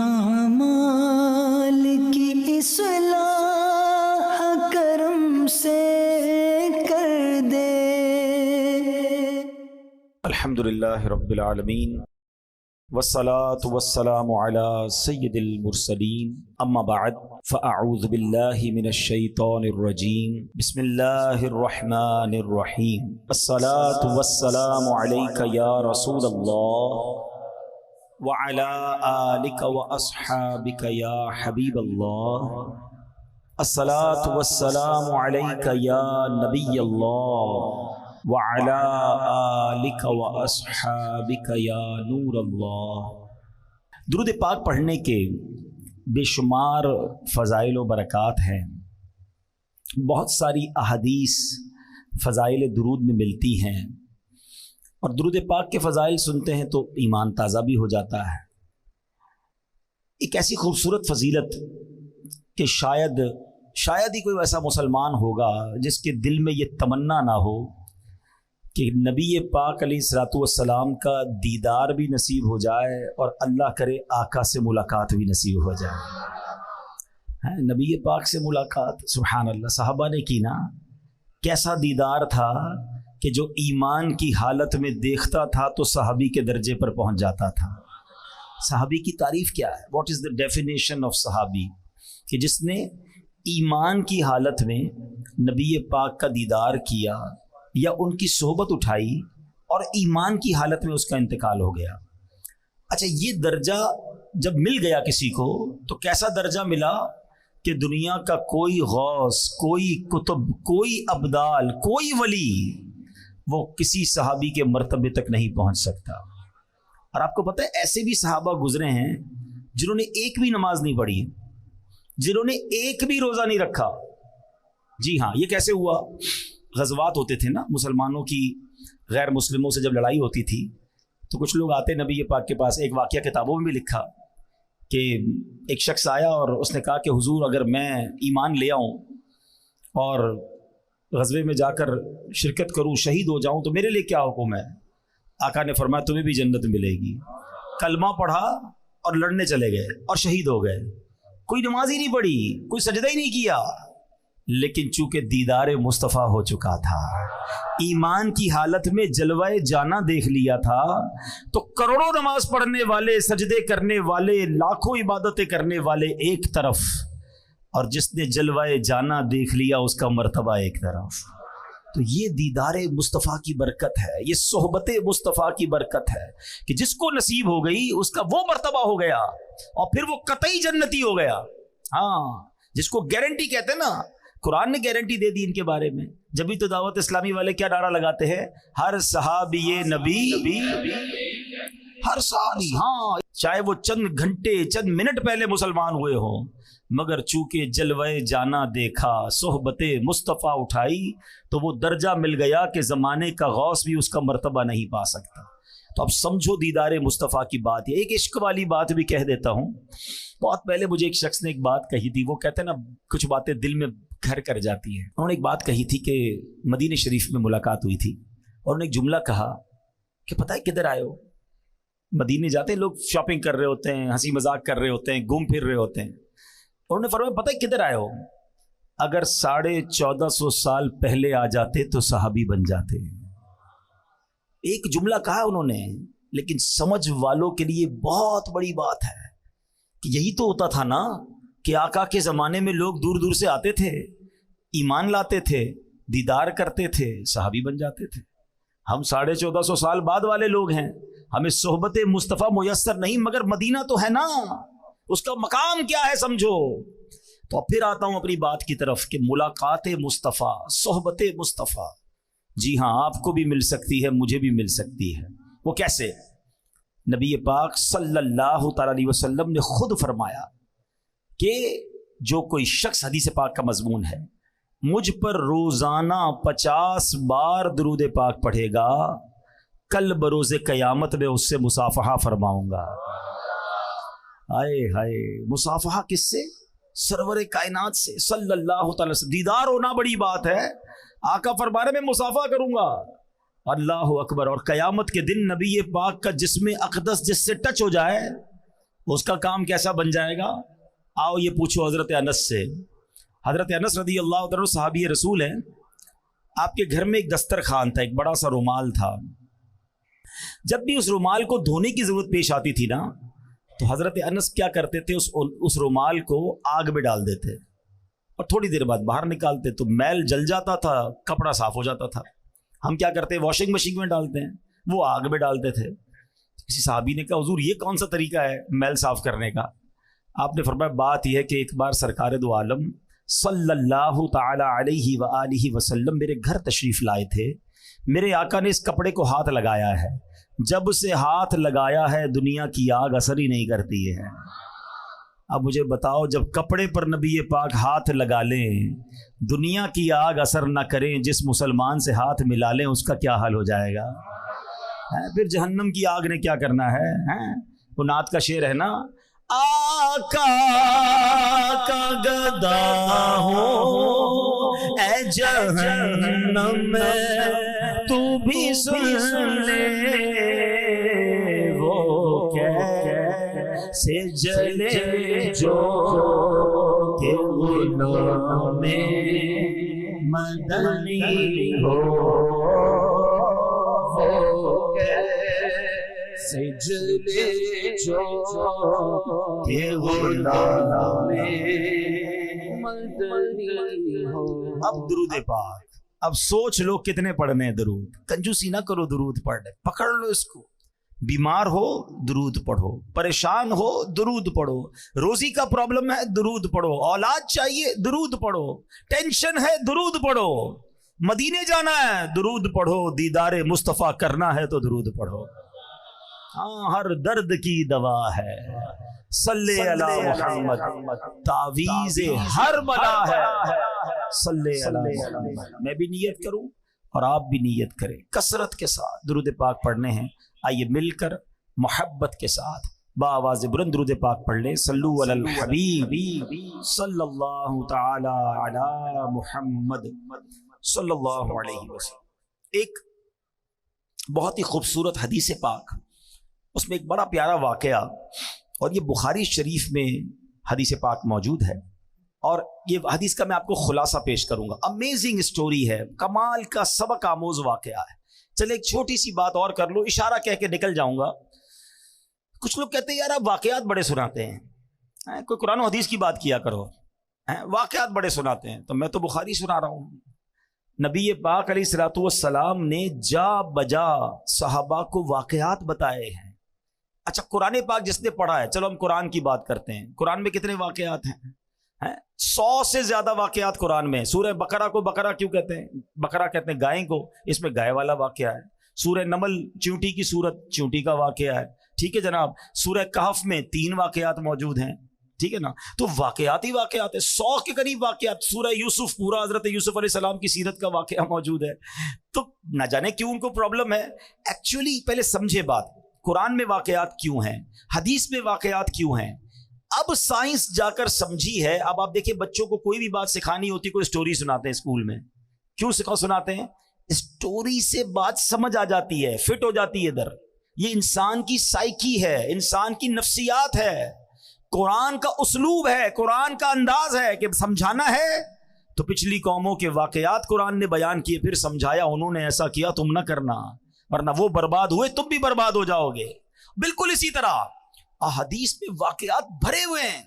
اعمال کی اصلاح کرم سے کر دے۔ الحمدللہ رب العالمین والصلاة والسلام علی سید المرسلین، اما بعد فاعوذ باللہ من الشیطان الرجیم، بسم اللہ الرحمن الرحیم، الصلاة والسلام علیک یا رسول اللہ وعلی آلک واصحابک یا حبیب اللہ، الصلاة والسلام علیک یا نبی اللہ وعلی آلک واصحابک یا نور اللہ۔ درود پاک پڑھنے کے بے شمار فضائل و برکات ہیں، بہت ساری احادیث فضائل درود میں ملتی ہیں، اور درود پاک کے فضائل سنتے ہیں تو ایمان تازہ بھی ہو جاتا ہے۔ ایک ایسی خوبصورت فضیلت کہ شاید ہی کوئی ایسا مسلمان ہوگا جس کے دل میں یہ تمنا نہ ہو کہ نبی پاک علیہ الصلوۃ والسلام کا دیدار بھی نصیب ہو جائے اور اللہ کرے آقا سے ملاقات بھی نصیب ہو جائے۔ نبی پاک سے ملاقات، سبحان اللہ، صحابہ نے کی نا، کیسا دیدار تھا کہ جو ایمان کی حالت میں دیکھتا تھا تو صحابی کے درجے پر پہنچ جاتا تھا۔ صحابی کی تعریف کیا ہے؟ What is the definition of صحابی؟ کہ جس نے ایمان کی حالت میں نبی پاک کا دیدار کیا یا ان کی صحبت اٹھائی اور ایمان کی حالت میں اس کا انتقال ہو گیا۔ اچھا، یہ درجہ جب مل گیا کسی کو تو کیسا درجہ ملا کہ دنیا کا کوئی غوث، کوئی کتب، کوئی ابدال، کوئی ولی وہ کسی صحابی کے مرتبے تک نہیں پہنچ سکتا۔ اور آپ کو پتہ ہے ایسے بھی صحابہ گزرے ہیں جنہوں نے ایک بھی نماز نہیں پڑھی، جنہوں نے ایک بھی روزہ نہیں رکھا۔ جی ہاں، یہ کیسے ہوا؟ غزوات ہوتے تھے نا مسلمانوں کی، غیر مسلموں سے جب لڑائی ہوتی تھی تو کچھ لوگ آتے نبی پاک کے پاس۔ ایک واقعہ کتابوں میں بھی لکھا کہ ایک شخص آیا اور اس نے کہا کہ حضور اگر میں ایمان لے آؤں اور غزوے میں جا کر شرکت کروں، شہید ہو جاؤں تو میرے لیے کیا حکم ہے؟ آقا نے فرمایا تمہیں بھی جنت ملے گی۔ کلمہ پڑھا اور لڑنے چلے گئے اور شہید ہو گئے۔ کوئی نماز ہی نہیں پڑھی، کوئی سجدہ ہی نہیں کیا، لیکن چونکہ دیدار مصطفیٰ ہو چکا تھا، ایمان کی حالت میں جلوہ جانا دیکھ لیا تھا، تو کروڑوں نماز پڑھنے والے، سجدے کرنے والے، لاکھوں عبادتیں کرنے والے ایک طرف، اور جس نے جلوہ جانا دیکھ لیا اس کا مرتبہ ایک طرف۔ تو یہ دیدار مصطفیٰ کی برکت ہے، یہ صحبت مصطفیٰ کی برکت ہے کہ جس کو نصیب ہو گئی اس کا وہ مرتبہ ہو گیا اور پھر وہ قطعی جنتی ہو گیا۔ ہاں، جس کو گارنٹی کہتے ہیں نا، قرآن نے گارنٹی دے دی ان کے بارے میں۔ جبھی تو دعوت اسلامی والے کیا نعرہ لگاتے ہیں؟ ہر صحابی نبی، ہر صحابی، ہاں، چاہے وہ چند گھنٹے، چند منٹ پہلے مسلمان ہوئے ہوں، مگر چونکہ جلوہ جانا دیکھا، صحبت مصطفیٰ اٹھائی، تو وہ درجہ مل گیا کہ زمانے کا غوث بھی اس کا مرتبہ نہیں پا سکتا۔ تو اب سمجھو دیدار مصطفیٰ کی بات ہے۔ ایک عشق والی بات بھی کہہ دیتا ہوں۔ بہت پہلے مجھے ایک شخص نے ایک بات کہی تھی، وہ کہتے ہیں نا کچھ باتیں دل میں گھر کر جاتی ہیں۔ انہوں نے ایک بات کہی تھی کہ مدینہ شریف میں ملاقات ہوئی تھی، اور انہوں نے ایک جملہ کہا کہ پتہ ہے کدھر آئے ہو؟ مدینے جاتے ہیں لوگ، شاپنگ کر رہے ہوتے ہیں، ہنسی مذاق کر رہے ہوتے ہیں، گھوم پھر رہے ہوتے ہیں۔ انہوں نے فرمایا پتہ ہے کدھر آئے ہو؟ اگر 1450 سال پہلے آ جاتے تو صحابی بن جاتے۔ ایک جملہ کہا انہوں نے، لیکن سمجھ والوں کے لیے بہت بڑی بات ہے کہ یہی تو ہوتا تھا نا کہ آقا کے زمانے میں لوگ دور دور سے آتے تھے، ایمان لاتے تھے، دیدار کرتے تھے، صحابی بن جاتے تھے۔ ہم 1450 سال بعد والے لوگ ہیں، ہمیں صحبت مصطفیٰ میسر نہیں، مگر مدینہ تو ہے نا، اس کا مقام کیا ہے سمجھو۔ تو پھر آتا ہوں اپنی بات کی طرف کہ ملاقات مصطفیٰ، صحبت مصطفیٰ، جی ہاں، آپ کو بھی مل سکتی ہے، مجھے بھی مل سکتی ہے۔ وہ کیسے؟ نبی پاک صلی اللہ تعالی علیہ وسلم نے خود فرمایا کہ جو کوئی شخص، حدیث پاک کا مضمون ہے، مجھ پر روزانہ 50 بار درود پاک پڑھے گا، کل بروز قیامت میں اس سے مصافحہ فرماؤں گا۔ ہائے ہائے، مصافحہ کس سے؟ سرور کائنات سے صلی اللہ تعالی وسلم۔ دیدار ہونا بڑی بات ہے، آقا فرمانے میں مصافحہ کروں گا، اللہ اکبر۔ اور قیامت کے دن نبی پاک کا جسم اقدس جس سے ٹچ ہو جائے اس کا کام کیسا بن جائے گا؟ آؤ یہ پوچھو حضرت انس سے. حضرت انس رضی اللہ عنہ صحابی رسول ہیں. آپ کے گھر میں ایک دسترخوان تھا, ایک بڑا سا رومال تھا. جب بھی اس رومال کو دھونے کی ضرورت پیش آتی تھی نا, تو حضرت انس کیا کرتے تھے, اس رومال کو آگ میں ڈال دیتے اور تھوڑی دیر بعد باہر نکالتے, تو میل جل جاتا تھا, کپڑا صاف ہو جاتا تھا. ہم کیا کرتے ہیں, واشنگ مشین میں ڈالتے ہیں, وہ آگ میں ڈالتے تھے. کسی صحابی نے کہا حضور یہ کون سا طریقہ ہے میل صاف کرنے کا؟ آپ نے فرمایا بات یہ ہے کہ ایک بار سرکار دو عالم صلی اللہ تعالی علیہ وآلہ وسلم میرے گھر تشریف لائے تھے. میرے آقا نے اس کپڑے کو ہاتھ لگایا ہے, جب سے ہاتھ لگایا ہے دنیا کی آگ اثر ہی نہیں کرتی ہے. اب مجھے بتاؤ, جب کپڑے پر نبی پاک ہاتھ لگا لیں, دنیا کی آگ اثر نہ کریں, جس مسلمان سے ہاتھ ملا لیں اس کا کیا حال ہو جائے گا؟ پھر جہنم کی آگ نے کیا کرنا ہے؟ وہ نعت کا شعر ہے نا, آقا کا گدا ہو اے جہنم میں تو بھی سن لے, وہ کیسے جلے جو کہ غلام مدنی ہو, وہ کیسے جلے جو کہ غلام مدنی ہو. اب درود پاک, اب سوچ لو کتنے پڑھنے ہیں درود. کنجوسی نہ کرو, درود پڑھنے پکڑ لو اس کو. بیمار ہو درود پڑھو, پریشان ہو درود پڑھو, روزی کا پرابلم ہے درود پڑھو, اولاد چاہیے درود پڑھو, ٹینشن ہے درود پڑھو, مدینے جانا ہے درود پڑھو, دیدار مصطفیٰ کرنا ہے تو درود پڑھو. ہاں, ہر درد کی دوا ہے صلی علی محمد, تعویذ ہر بلا ہے صلی علی محمد. میں بھی نیت کروں اور آپ بھی نیت کریں, کثرت کے ساتھ درود پاک پڑھنے ہیں. آئیے مل کر محبت کے ساتھ بآواز بلند درود پاک پڑھ لیں. صلو علی الحبیب صلی اللہ تعالی علی محمد صلی اللہ علیہ وسلم. ایک بہت ہی خوبصورت حدیث پاک, اس میں ایک بڑا پیارا واقعہ, اور یہ بخاری شریف میں حدیث پاک موجود ہے, اور یہ حدیث کا میں آپ کو خلاصہ پیش کروں گا. امیزنگ اسٹوری ہے, کمال کا سبق آموز واقعہ ہے. چلے ایک چھوٹی سی بات اور کر لو, اشارہ کہہ کے نکل جاؤں گا. کچھ لوگ کہتے ہیں یار آپ واقعات بڑے سناتے ہیں, کوئی قرآن و حدیث کی بات کیا کرو, واقعات بڑے سناتے ہیں. تو میں تو بخاری سنا رہا ہوں. نبی پاک علیہ الصلوۃ والسلام نے جا بجا صحابہ کو واقعات بتائے ہیں. اچھا, قرآن پاک جس نے پڑھا ہے, چلو ہم قرآن کی بات کرتے ہیں. قرآن میں کتنے واقعات ہیں؟ 100 سے زیادہ واقعات قرآن میں. سورہ بقرہ کو بقرہ کیوں کہتے ہیں؟ بقرہ کہتے ہیں گائیں کو, اس میں گائے والا واقعہ ہے. سورہ نمل چونٹی کی سورت, چونٹی کا واقعہ ہے. ٹھیک ہے جناب. سورہ کہف میں 3 واقعات موجود ہیں. ٹھیک ہے نا, تو واقعات ہی واقعات ہیں, 100 کے قریب واقعات. سورہ یوسف پورا حضرت یوسف علیہ السلام کی سیرت کا واقعہ موجود ہے. تو نہ جانے کیوں ان کو پرابلم ہے. ایکچولی پہلے سمجھے بات, قرآن میں واقعات کیوں ہیں, حدیث میں واقعات کیوں ہیں. اب سائنس جا کر سمجھی ہے. اب آپ دیکھیں, بچوں کو کوئی بھی بات سکھانی ہوتی, کوئی سٹوری سناتے ہیں اسکول میں. کیوں سناتے ہیں؟ سٹوری سے بات سمجھ آ جاتی ہے, فٹ ہو جاتی ہے ادھر. یہ انسان کی سائیکی ہے, انسان کی نفسیات ہے. قرآن کا اسلوب ہے, قرآن کا انداز ہے کہ سمجھانا ہے تو پچھلی قوموں کے واقعات قرآن نے بیان کیے, پھر سمجھایا انہوں نے ایسا کیا تم نہ کرنا, ورنہ وہ برباد ہوئے تم بھی برباد ہو جاؤ گے. بالکل اسی طرح احادیث میں واقعات بھرے ہوئے ہیں.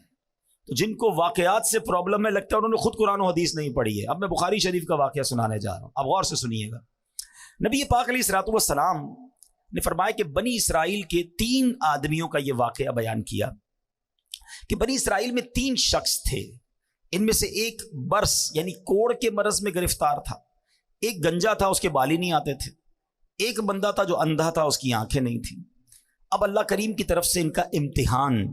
تو جن کو واقعات سے پرابلم ہے, لگتا ہے انہوں نے خود قرآن و حدیث نہیں پڑھی ہے. اب میں بخاری شریف کا واقعہ سنانے جا رہا ہوں, اب غور سے سنیے گا. نبی پاک علیہ الصلوۃ والسلام نے فرمایا کہ بنی اسرائیل کے 3 آدمیوں کا یہ واقعہ بیان کیا کہ بنی اسرائیل میں 3 شخص تھے. ان میں سے ایک برس یعنی کوڑ کے مرض میں گرفتار تھا, ایک گنجا تھا, اس کے بال ہی نہیں آتے تھے, ایک بندہ تھا جو اندھا تھا, اس کی آنکھیں نہیں تھیں. اب اللہ کریم کی طرف سے ان کا امتحان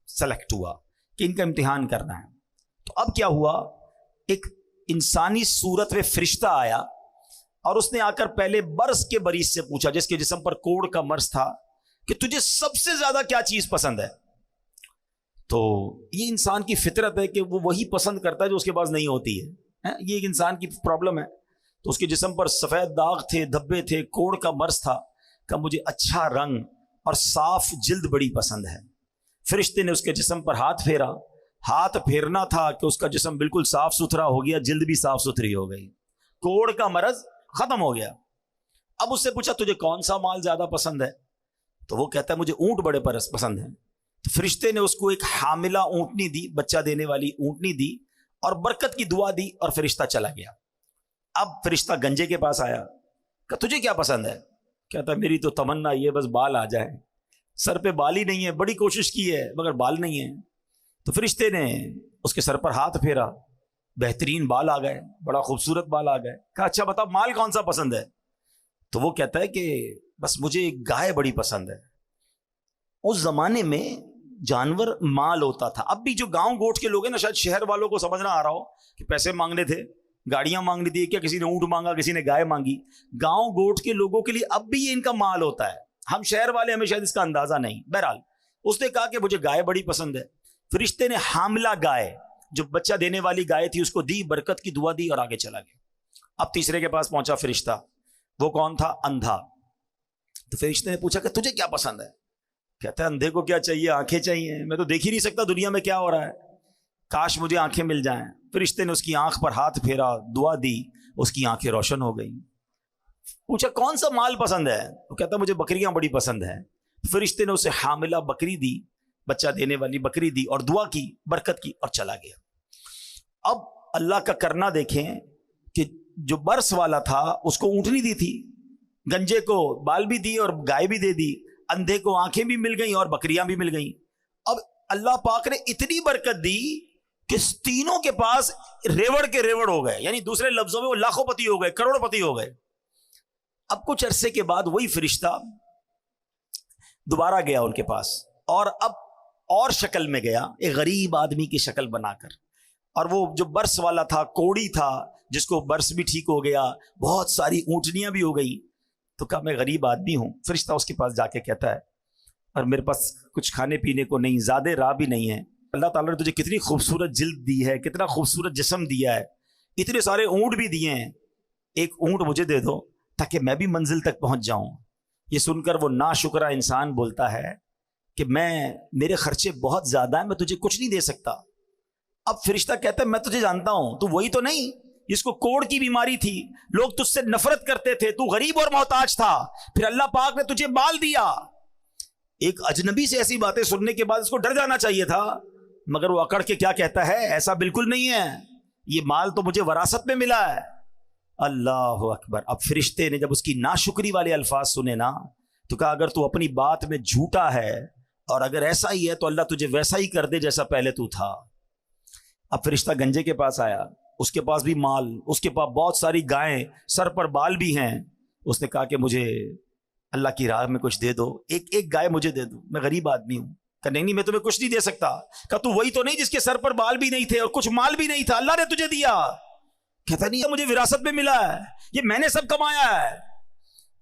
سلیکٹ ہوا کہ ان کا امتحان کرنا ہے. تو اب کیا ہوا, ایک انسانی صورت میں فرشتہ آیا اور اس نے آ کر پہلے برس کے مریض سے پوچھا, جس کے جسم پر کوڑ کا مرض تھا, کہ تجھے سب سے زیادہ کیا چیز پسند ہے. تو یہ انسان کی فطرت ہے کہ وہ وہی پسند کرتا ہے جو اس کے پاس نہیں ہوتی ہے. یہ ایک انسان کی پرابلم ہے. تو اس کے جسم پر سفید داغ تھے, دھبے تھے, کوڑ کا مرض تھا, کہ مجھے اچھا رنگ اور صاف جلد بڑی پسند ہے. فرشتے نے اس کے جسم پر ہاتھ پھیرا. ہاتھ پھیرنا تھا کہ اس کا جسم بالکل صاف ستھرا ہو گیا, جلد بھی صاف ستھری ہو گئی, کوڑ کا مرض ختم ہو گیا. اب اس سے پوچھا تجھے کون سا مال زیادہ پسند ہے؟ تو وہ کہتا ہے مجھے اونٹ بڑے پسند ہیں. تو فرشتے نے اس کو ایک حاملہ اونٹنی دی, بچہ دینے والی اونٹنی دی اور برکت کی دعا دی اور فرشتہ چلا گیا. اب فرشتہ گنجے کے پاس آیا کہ تجھے کیا پسند ہے؟ کہتا ہے میری تو تمنا یہ بس بال آ جائے, سر پہ بال ہی نہیں ہے, بڑی کوشش کی ہے مگر بال نہیں ہے. تو فرشتے نے اس کے سر پر ہاتھ پھیرا, بہترین بال آ گئے, بڑا خوبصورت بال آ گئے. کہا اچھا بتا مال کون سا پسند ہے؟ تو وہ کہتا ہے کہ بس مجھے ایک گائے بڑی پسند ہے. اس زمانے میں جانور مال ہوتا تھا. اب بھی جو گاؤں گوٹ کے لوگ ہیں نا, شاید شہر والوں کو سمجھنا آ رہا ہو کہ پیسے مانگنے تھے, گاڑیاں مانگنی تھی, کیا کسی نے اونٹ مانگا, کسی نے گائے مانگی. گاؤں گوٹ کے لوگوں کے لیے اب بھی یہ ان کا مال ہوتا ہے. ہم شہر والے ہمیں شاید اس کا اندازہ نہیں. بہرحال اس نے کہا کہ مجھے گائے بڑی پسند ہے. فرشتے نے حاملہ گائے, جو بچہ دینے والی گائے تھی, اس کو دی, برکت کی دعا دی اور آگے چلا گیا. اب تیسرے کے پاس پہنچا فرشتہ. وہ کون تھا؟ اندھا. تو فرشتے نے پوچھا کہ تجھے کیا پسند ہے؟ کہتا ہے اندھے کو کیا چاہیے, آنکھیں چاہیے, میں تو دیکھ ہی نہیں سکتا دنیا میں کیا ہو رہا ہے, کاش مجھے آنکھیں مل جائیں. فرشتے نے اس کی آنکھ پر ہاتھ پھیرا, دعا دی, اس کی آنکھیں روشن ہو گئی. پوچھا کون سا مال پسند ہے؟ وہ کہتا مجھے بکریاں بڑی پسند ہیں. فرشتے نے اسے حاملہ بکری دی, بچہ دینے والی بکری دی اور دعا کی, برکت کی اور چلا گیا. اب اللہ کا کرنا دیکھیں کہ جو برس والا تھا اس کو اونٹنی دی تھی, گنجے کو بال بھی دی اور گائے بھی دے دی, اندھے کو آنکھیں بھی مل گئیں اور بکریاں بھی مل گئیں. اب اللہ پاک نے اتنی برکت دی کہ تینوں کے پاس ریوڑ کے ریوڑ ہو گئے, یعنی دوسرے لفظوں میں وہ لاکھوں پتی ہو گئے, کروڑ پتی ہو گئے. اب کچھ عرصے کے بعد وہی فرشتہ دوبارہ گیا ان کے پاس, اور اب اور شکل میں گیا, ایک غریب آدمی کی شکل بنا کر. اور وہ جو برس والا تھا, کوڑی تھا, جس کو برس بھی ٹھیک ہو گیا, بہت ساری اونٹنیاں بھی ہو گئی. تو کہا میں غریب آدمی ہوں. فرشتہ اس کے پاس جا کے کہتا ہے اور میرے پاس کچھ کھانے پینے کو نہیں, زیادہ راہ بھی نہیں ہے. اللہ تعالیٰ نے تجھے کتنی خوبصورت جلد دی ہے, کتنا خوبصورت جسم دیا ہے, اتنے سارے اونٹ بھی دیے ہیں, ایک اونٹ مجھے دے دو تاکہ میں بھی منزل تک پہنچ جاؤں. یہ سن کر وہ ناشکرا انسان بولتا ہے کہ میرے خرچے بہت زیادہ ہیں, میں تجھے کچھ نہیں دے سکتا. اب فرشتہ کہتا ہے میں تجھے جانتا ہوں, تو وہی تو نہیں جس کو کوڑ کی بیماری تھی, لوگ تجھ سے نفرت کرتے تھے, تو غریب اور محتاج تھا, پھر اللہ پاک نے تجھے مال دیا. ایک اجنبی سے ایسی باتیں سننے کے بعد اس کو ڈر جانا چاہیے تھا, مگر وہ اکڑ کے کیا کہتا ہے, ایسا بالکل نہیں ہے, یہ مال تو مجھے وراثت میں ملا ہے. اللہ اکبر. اب فرشتے نے جب اس کی ناشکری والے الفاظ سنے نا, تو کہا اگر تو اپنی بات میں جھوٹا ہے اور اگر ایسا ہی ہے تو اللہ تجھے ویسا ہی کر دے جیسا پہلے تو تھا. اب فرشتہ گنجے کے پاس آیا, اس کے پاس بھی مال, اس کے پاس بہت ساری گائیں, سر پر بال بھی ہیں. اس نے کہا کہ مجھے اللہ کی راہ میں کچھ دے دو, ایک گائے مجھے دے دو, میں غریب آدمی ہوں. کہ نہیں میں تمہیں کچھ نہیں دے سکتا. کہا تو وہی تو نہیں جس کے سر پر بال بھی نہیں تھے اور کچھ مال بھی نہیں تھا, اللہ نے تجھے دیا. کہتا نہیں مجھے وراثت میں ملا ہے, یہ میں نے سب کمایا ہے.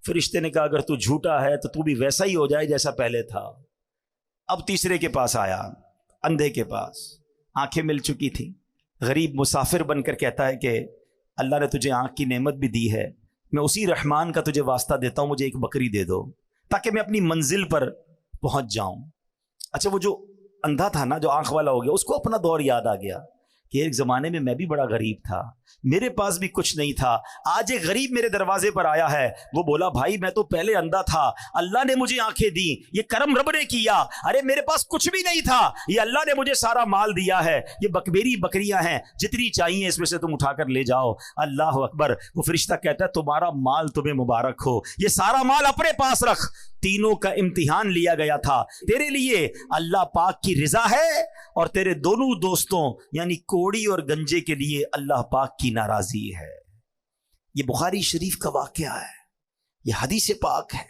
فرشتے نے کہا اگر تو جھوٹا ہے تو تو بھی ویسا ہی ہو جائے جیسا پہلے تھا. اب تیسرے کے پاس آیا, اندھے کے پاس, آنکھیں مل چکی تھی, غریب مسافر بن کر کہتا ہے کہ اللہ نے تجھے آنکھ کی نعمت بھی دی ہے, میں اسی رحمان کا تجھے واسطہ دیتا ہوں, مجھے ایک بکری دے دو تاکہ میں اپنی منزل پر پہنچ جاؤں. اچھا وہ جو اندھا تھا نا, جو آنکھ والا ہو گیا, اس کو اپنا دور یاد آ گیا کہ ایک زمانے میں بھی بڑا غریب تھا, میرے پاس بھی کچھ نہیں تھا, آج ایک غریب میرے دروازے پر آیا ہے. وہ بولا بھائی میں تو پہلے اندھا تھا, اللہ نے مجھے آنکھیں دی, یہ کرم رب نے کیا. ارے میرے پاس کچھ بھی نہیں تھا, یہ اللہ نے مجھے سارا مال دیا ہے, یہ میری بکریاں ہیں, جتنی چاہیے اس میں سے تم اٹھا کر لے جاؤ. اللہ اکبر. وہ فرشتہ کہتا ہے تمہارا مال تمہیں مبارک ہو, یہ سارا مال اپنے پاس رکھ, تینوں کا امتحان لیا گیا تھا, تیرے لیے اللہ پاک کی رضا ہے اور تیرے دونوں دوستوں یعنی کوڑی اور گنجے کے لیے اللہ پاک کی ناراضی ہے. یہ بخاری شریف کا واقعہ ہے, یہ حدیث پاک ہے,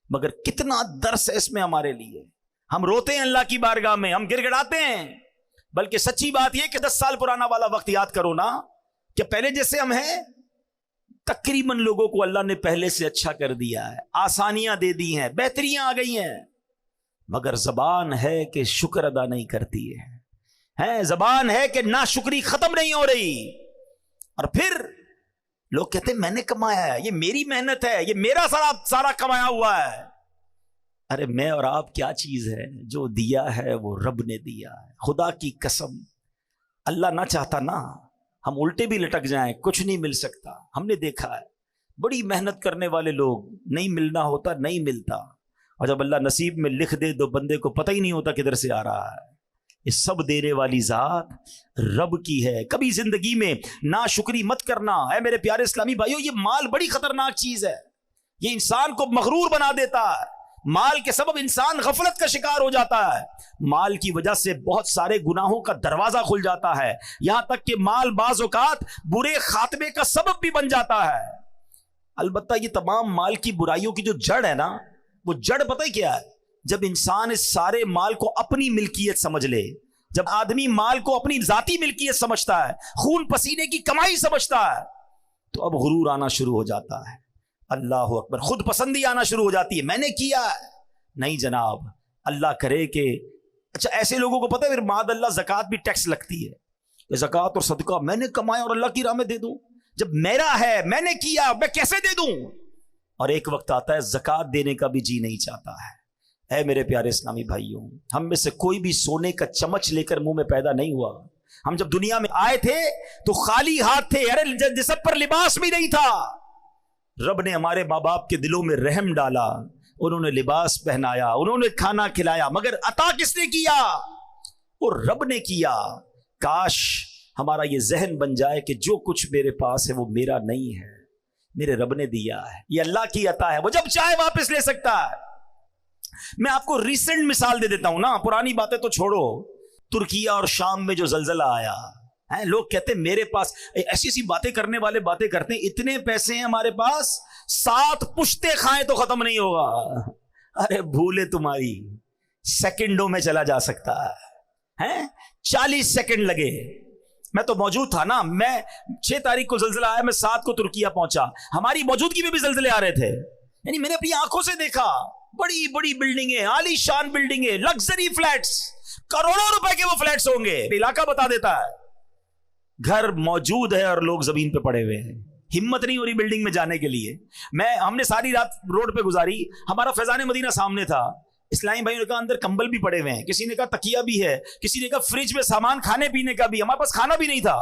مگر کتنا درس ہے اس میں ہمارے لیے. ہم روتے ہیں اللہ کی بارگاہ میں, ہم گر گڑاتے ہیں, بلکہ سچی بات یہ کہ 10 سال پرانا والا وقت یاد کرو نا, کہ پہلے جیسے ہم ہیں تقریباً لوگوں کو اللہ نے پہلے سے اچھا کر دیا ہے, آسانیاں دے دی ہیں, بہتریاں آ گئی ہیں, مگر زبان ہے کہ شکر ادا نہیں کرتی ہے, زبان ہے کہ ناشکری ختم نہیں ہو رہی. اور پھر لوگ کہتے ہیں میں نے کمایا ہے, یہ میری محنت ہے, یہ میرا سارا کمایا ہوا ہے. ارے میں اور آپ کیا چیز ہے؟ جو دیا ہے وہ رب نے دیا ہے. خدا کی قسم اللہ نہ چاہتا نا ہم الٹے بھی لٹک جائیں, کچھ نہیں مل سکتا. ہم نے دیکھا ہے بڑی محنت کرنے والے لوگ, نہیں ملنا ہوتا نہیں ملتا, اور جب اللہ نصیب میں لکھ دے تو بندے کو پتہ ہی نہیں ہوتا کدھر سے آ رہا ہے. یہ سب دینے والی ذات رب کی ہے. کبھی زندگی میں ناشکری مت کرنا. اے میرے پیارے اسلامی بھائیوں, یہ مال بڑی خطرناک چیز ہے. یہ انسان کو مغرور بنا دیتا ہے. مال کے سبب انسان غفلت کا شکار ہو جاتا ہے. مال کی وجہ سے بہت سارے گناہوں کا دروازہ کھل جاتا ہے, یہاں تک کہ مال بعض اوقات برے خاتمے کا سبب بھی بن جاتا ہے. البتہ یہ تمام مال کی برائیوں کی جو جڑ ہے نا, وہ جڑ پتہ ہی کیا ہے؟ جب انسان اس سارے مال کو اپنی ملکیت سمجھ لے, جب آدمی مال کو اپنی ذاتی ملکیت سمجھتا ہے, خون پسینے کی کمائی سمجھتا ہے, تو اب غرور آنا شروع ہو جاتا ہے. اللہ اکبر, خود پسندی آنا شروع ہو جاتی ہے. میں نے کیا ہے. نہیں جناب, اللہ کرے کہ اچھا ایسے لوگوں کو پتہ ہے پھر معاذ اللہ زکوٰۃ بھی ٹیکس لگتی ہے. کہ زکوٰۃ اور صدقہ میں نے کمایا اور اللہ کی راہ میں دے دوں. جب میرا ہے, میں نے کیا, میں کیسے دے دوں؟ اور ایک وقت آتا ہے زکوٰۃ دینے کا بھی جی نہیں چاہتا ہے. اے میرے پیارے اسلامی بھائیوں, ہم میں سے کوئی بھی سونے کا چمچ لے کر منہ میں پیدا نہیں ہوا. ہم جب دنیا میں آئے تھے تو خالی ہاتھ تھے. ارے جسم پر لباس بھی نہیں تھا. رب نے ہمارے ماں باپ کے دلوں میں رحم ڈالا, انہوں نے لباس پہنایا, انہوں نے کھانا کھلایا, مگر عطا کس نے کیا؟ وہ رب نے کیا. کاش ہمارا یہ ذہن بن جائے کہ جو کچھ میرے پاس ہے وہ میرا نہیں ہے, میرے رب نے دیا ہے. یہ اللہ کی عطا ہے, وہ جب چاہے واپس لے سکتا ہے. میں آپ کو ریسنٹ مثال دے دیتا ہوں نا, پرانی باتیں تو چھوڑو. ترکیہ اور شام میں جو زلزلہ آیا, لوگ کہتے ہیں میرے پاس, ایسی ایسی باتیں کرنے والے باتیں کرتے ہیں, اتنے پیسے ہیں ہمارے پاس 7 پشتے کھائیں تو ختم نہیں ہوگا. ارے بھولے تمہاری, سیکنڈوں میں چلا جا سکتا ہے. 40 سیکنڈ لگے. میں تو موجود تھا نا, میں 6 تاریخ کو زلزلہ آیا, میں 7 کو ترکیہ پہنچا. ہماری موجودگی میں بھی زلزلے آ رہے تھے. یعنی میں نے اپنی آنکھوں سے دیکھا, بڑی بڑی بلڈنگیں, عالی شان بلڈنگیں, لگژری فلیٹس, کروڑوں روپے کے وہ فلیٹس ہوں گے. علاقہ بتا دیتا ہے. گھر موجود ہے اور لوگ زمین پہ پڑے ہوئے ہیں, ہمت نہیں ہو رہی بلڈنگ میں جانے کے لیے. ہم نے ساری رات روڈ پہ گزاری. ہمارا فیضان مدینہ سامنے تھا. اسلامی بھائیوں نے کہا اندر کمبل بھی پڑے ہوئے ہیں, کسی نے کہا تکیہ بھی ہے, کسی نے کہا فریج میں سامان کھانے پینے کا بھی. ہمارے پاس کھانا بھی نہیں تھا,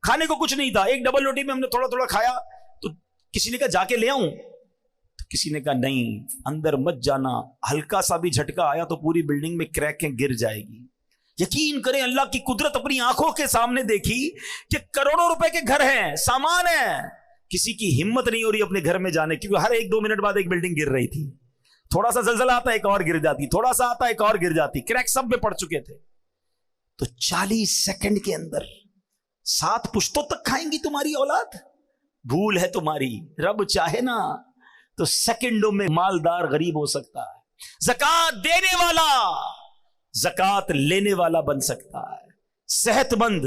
کھانے کو کچھ نہیں تھا. ایک ڈبل روٹی میں ہم نے تھوڑا تھوڑا کھایا. تو کسی نے کہا جا کے لے آؤں, کسی نے کہا نہیں اندر مت جانا, ہلکا سا بھی جھٹکا آیا تو پوری بلڈنگ میں کریکیں گر جائے گی. یقین کریں اللہ کی قدرت اپنی آنکھوں کے سامنے دیکھی کہ کروڑوں روپے کے گھر ہیں, سامان ہے, کسی کی ہمت نہیں ہو رہی اپنے گھر میں جانے, کیونکہ ہر 1-2 منٹ بعد ایک بلڈنگ گر رہی تھی. تھوڑا سا زلزلہ آتا ایک اور گر جاتی, تھوڑا سا آتا ایک اور گر جاتی, کریک سب میں پڑ چکے تھے. تو 40 سیکنڈ کے اندر 7 پشتوں تک کھائیں گی تمہاری اولاد. بھول ہے تمہاری. رب چاہے نا تو سیکنڈوں میں مالدار غریب ہو سکتا ہے. زکوٰۃ دینے والا زکوٰۃ لینے والا بن سکتا ہے. صحت مند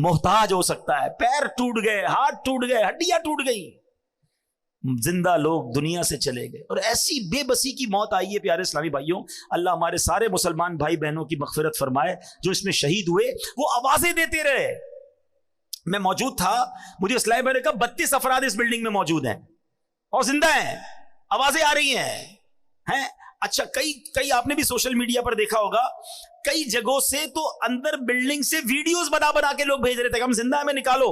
محتاج ہو سکتا ہے. پیر ٹوٹ گئے, ہاتھ ٹوٹ گئے, ہڈیاں ٹوٹ گئی, زندہ لوگ دنیا سے چلے گئے, اور ایسی بے بسی کی موت آئی ہے. پیارے اسلامی بھائیوں, اللہ ہمارے سارے مسلمان بھائی بہنوں کی مغفرت فرمائے. جو اس میں شہید ہوئے وہ آوازیں دیتے رہے. میں موجود تھا, مجھے اسلامی بھائی نے کہا 32 افراد اس بلڈنگ میں موجود ہیں اور زندہ ہیں, آوازیں آ رہی ہیں. اچھا کئی آپ نے بھی سوشل میڈیا پر دیکھا ہوگا, کئی جگہوں سے تو اندر بلڈنگ سے ویڈیوز بنا کے لوگ بھیج رہے تھے کہ ہم زندہ ہیں, میں نکالو.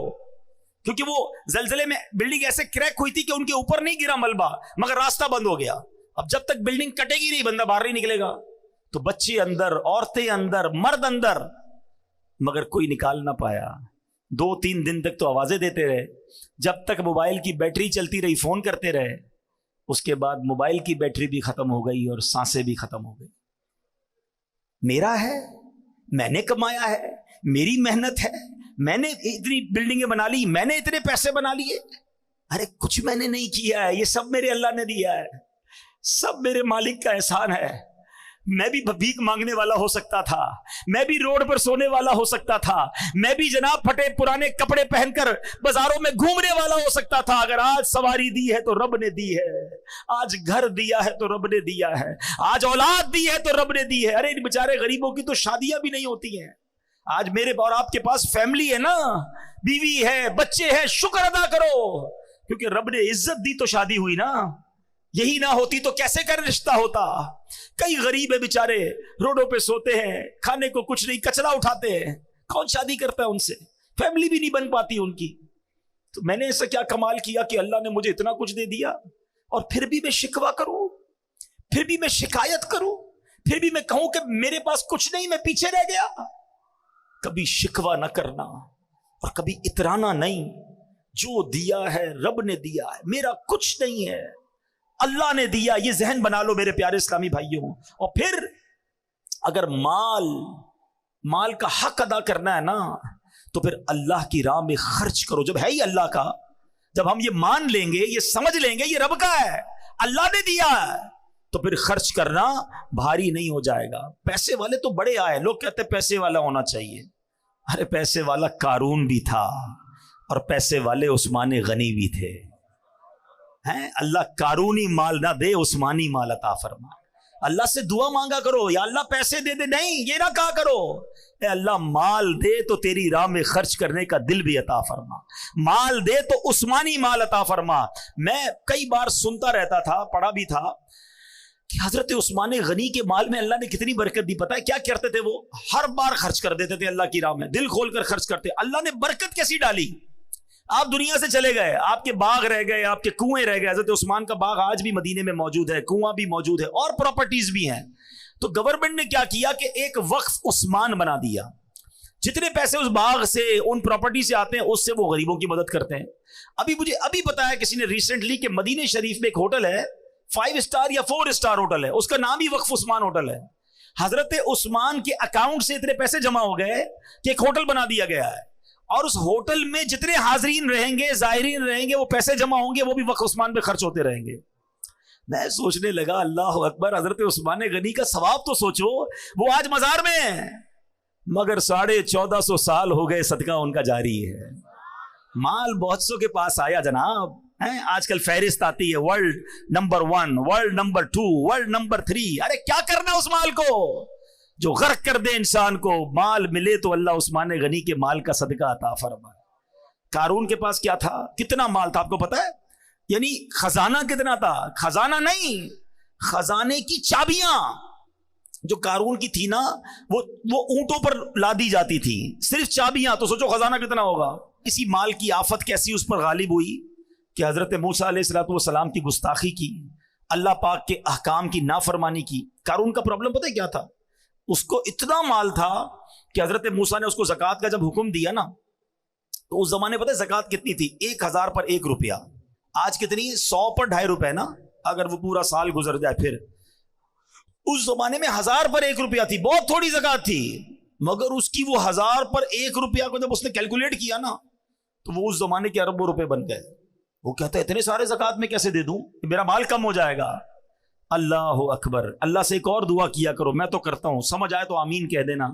کیونکہ وہ زلزلے میں بلڈنگ ایسے کریک ہوئی تھی کہ ان کے اوپر نہیں گرا ملبہ, مگر راستہ بند ہو گیا. اب جب تک بلڈنگ کٹے گی نہیں بندہ باہر نہیں نکلے گا. تو بچے اندر, عورتیں اندر, مرد اندر, مگر کوئی نکال نہ پایا. 2-3 دن تک تو آوازیں دیتے رہے, جب تک موبائل کی بیٹری چلتی رہی, فون کرتے رہے. اس کے بعد موبائل کی بیٹری بھی ختم ہو گئی اور سانسیں بھی ختم ہو گئی. میرا ہے, میں نے کمایا ہے, میری محنت ہے, میں نے اتنی بلڈنگیں بنا لی, میں نے اتنے پیسے بنا لیے. ارے کچھ میں نے نہیں کیا ہے, یہ سب میرے اللہ نے دیا ہے, سب میرے مالک کا احسان ہے. میں بھی بھیک مانگنے والا ہو سکتا تھا, میں بھی روڈ پر سونے والا ہو سکتا تھا, میں بھی جناب پھٹے پرانے کپڑے پہن کر بازاروں میں گھومنے والا ہو سکتا تھا. اگر آج سواری دی ہے تو رب نے دی ہے, آج گھر دیا ہے تو رب نے دیا ہے, آج اولاد دی ہے تو رب نے دی ہے. ارے ان بیچارے غریبوں کی تو شادیاں بھی نہیں ہوتی ہیں. آج میرے اور آپ کے پاس فیملی ہے نا, بیوی ہے, بچے ہیں, شکر ادا کرو, کیونکہ رب نے عزت دی تو شادی ہوئی نا. یہی نہ ہوتی تو کیسے کر رشتہ ہوتا. کئی غریب ہے بیچارے, روڈوں پہ سوتے ہیں, کھانے کو کچھ نہیں, کچرا اٹھاتے ہیں, کون شادی کرتا ہے ان سے, فیملی بھی نہیں بن پاتی ان کی. تو میں نے ایسا کیا کمال کیا کہ اللہ نے مجھے اتنا کچھ دے دیا, اور پھر بھی میں شکوہ کروں, پھر بھی میں شکایت کروں, پھر بھی میں کہوں کہ میرے پاس کچھ نہیں, میں پیچھے رہ گیا. کبھی شکوہ نہ کرنا اور کبھی اترانا نہیں. جو دیا ہے رب نے دیا ہے, میرا کچھ نہیں ہے, اللہ نے دیا. یہ ذہن بنا لو میرے پیارے اسلامی بھائیوں. اور پھر اگر مال کا حق ادا کرنا ہے نا, تو پھر اللہ کی راہ میں خرچ کرو. جب ہے ہی اللہ کا, جب ہم یہ مان لیں گے, یہ سمجھ لیں گے یہ رب کا ہے, اللہ نے دیا ہے, تو پھر خرچ کرنا بھاری نہیں ہو جائے گا. پیسے والے تو بڑے آئے, لوگ کہتے ہیں پیسے والا ہونا چاہیے. ارے پیسے والا قارون بھی تھا, اور پیسے والے عثمان غنی بھی تھے. ہیں, اللہ قارونی مال نہ دے, عثمانی مال عطا فرما. اللہ سے دعا مانگا کرو, یا اللہ پیسے دے دے, نہیں یہ نہ کہا کرو, اے اللہ مال دے تو تیری راہ میں خرچ کرنے کا دل بھی عطا فرما, مال دے تو عثمانی مال عطا فرما. میں کئی بار سنتا رہتا تھا, پڑھا بھی تھا کہ حضرت عثمان غنی کے مال میں اللہ نے کتنی برکت دی. پتہ ہے کیا کرتے تھے وہ؟ ہر بار خرچ کر دیتے تھے اللہ کی راہ میں, دل کھول کر خرچ کرتے. اللہ نے برکت کیسی ڈالی. آپ دنیا سے چلے گئے, آپ کے باغ رہ گئے, آپ کے کنویں رہ گئے. حضرت عثمان کا باغ آج بھی مدینے میں موجود ہے, کنواں بھی موجود ہے, اور پراپرٹیز بھی ہیں. تو گورنمنٹ نے کیا کیا کہ ایک وقف عثمان بنا دیا. جتنے پیسے اس باغ سے, ان پراپرٹی سے آتے ہیں, اس سے وہ غریبوں کی مدد کرتے ہیں. ابھی بتایا کسی نے ریسنٹلی کہ مدینے شریف میں ایک ہوٹل ہے, 5 اسٹار یا 4 اسٹار ہوٹل ہے, اس کا نام ہی وقف عثمان ہوٹل ہے. حضرت عثمان کے اکاؤنٹ سے اتنے پیسے جمع ہو گئے کہ ایک ہوٹل بنا دیا گیا ہے, اور اس ہوٹل میں جتنے حاضرین رہیں گے, زائرین رہیں گے, وہ پیسے جمع ہوں گے, وہ بھی وقف عثمان پہ خرچ ہوتے رہیں گے. میں سوچنے لگا اللہ اکبر, حضرت عثمان غنی کا ثواب تو سوچو, وہ آج مزار میں ہیں, مگر 1450 سال ہو گئے صدقہ ان کا جاری ہے. مال بہت سو کے پاس آیا جناب. آج کل فہرست آتی ہے, world number 1, world number 2, world number 3. ارے کیا کرنا اس مال کو جو غرق کر دے انسان کو. مال ملے تو اللہ عثمان غنی کے مال کا صدقہ عطا فرمائے. قارون کے پاس کیا تھا, کتنا مال تھا آپ کو پتا ہے؟ یعنی خزانہ کتنا تھا؟ خزانہ نہیں, خزانے کی چابیاں جو قارون کی تھی نا, وہ اونٹوں پر لادی جاتی تھی, صرف چابیاں. تو سوچو خزانہ کتنا ہوگا. اسی مال کی آفت کیسی اس پر غالب ہوئی کہ حضرت موسیٰ علیہ الصلوۃ والسلام کی گستاخی کی, اللہ پاک کے احکام کی نافرمانی کی. قارون کا پرابلم پتہ ہے کیا تھا؟ اس کو اتنا مال تھا کہ حضرت موسیٰ نے اس کو زکوٰۃ کا جب حکم دیا نا, تو اس زمانے پتہ ہے زکوٰۃ کتنی تھی؟ 1000 پر 1 روپیہ. آج کتنی؟ 100 پر 2.5 روپے نا, اگر وہ پورا سال گزر جائے. پھر اس زمانے میں 1000 پر 1 روپیہ تھی, بہت تھوڑی زکوٰۃ تھی. مگر اس کی وہ 1000 پر 1 روپیہ کو جب اس نے کیلکولیٹ کیا نا, تو وہ اس زمانے کے اربوں روپے بن گئے. وہ کہتا ہے اتنے سارے زکوٰۃ میں کیسے دے دوں, میرا مال کم ہو جائے گا. اللہ اکبر. اللہ سے ایک اور دعا کیا کرو, میں تو کرتا ہوں, سمجھ آئے تو آمین کہہ دینا,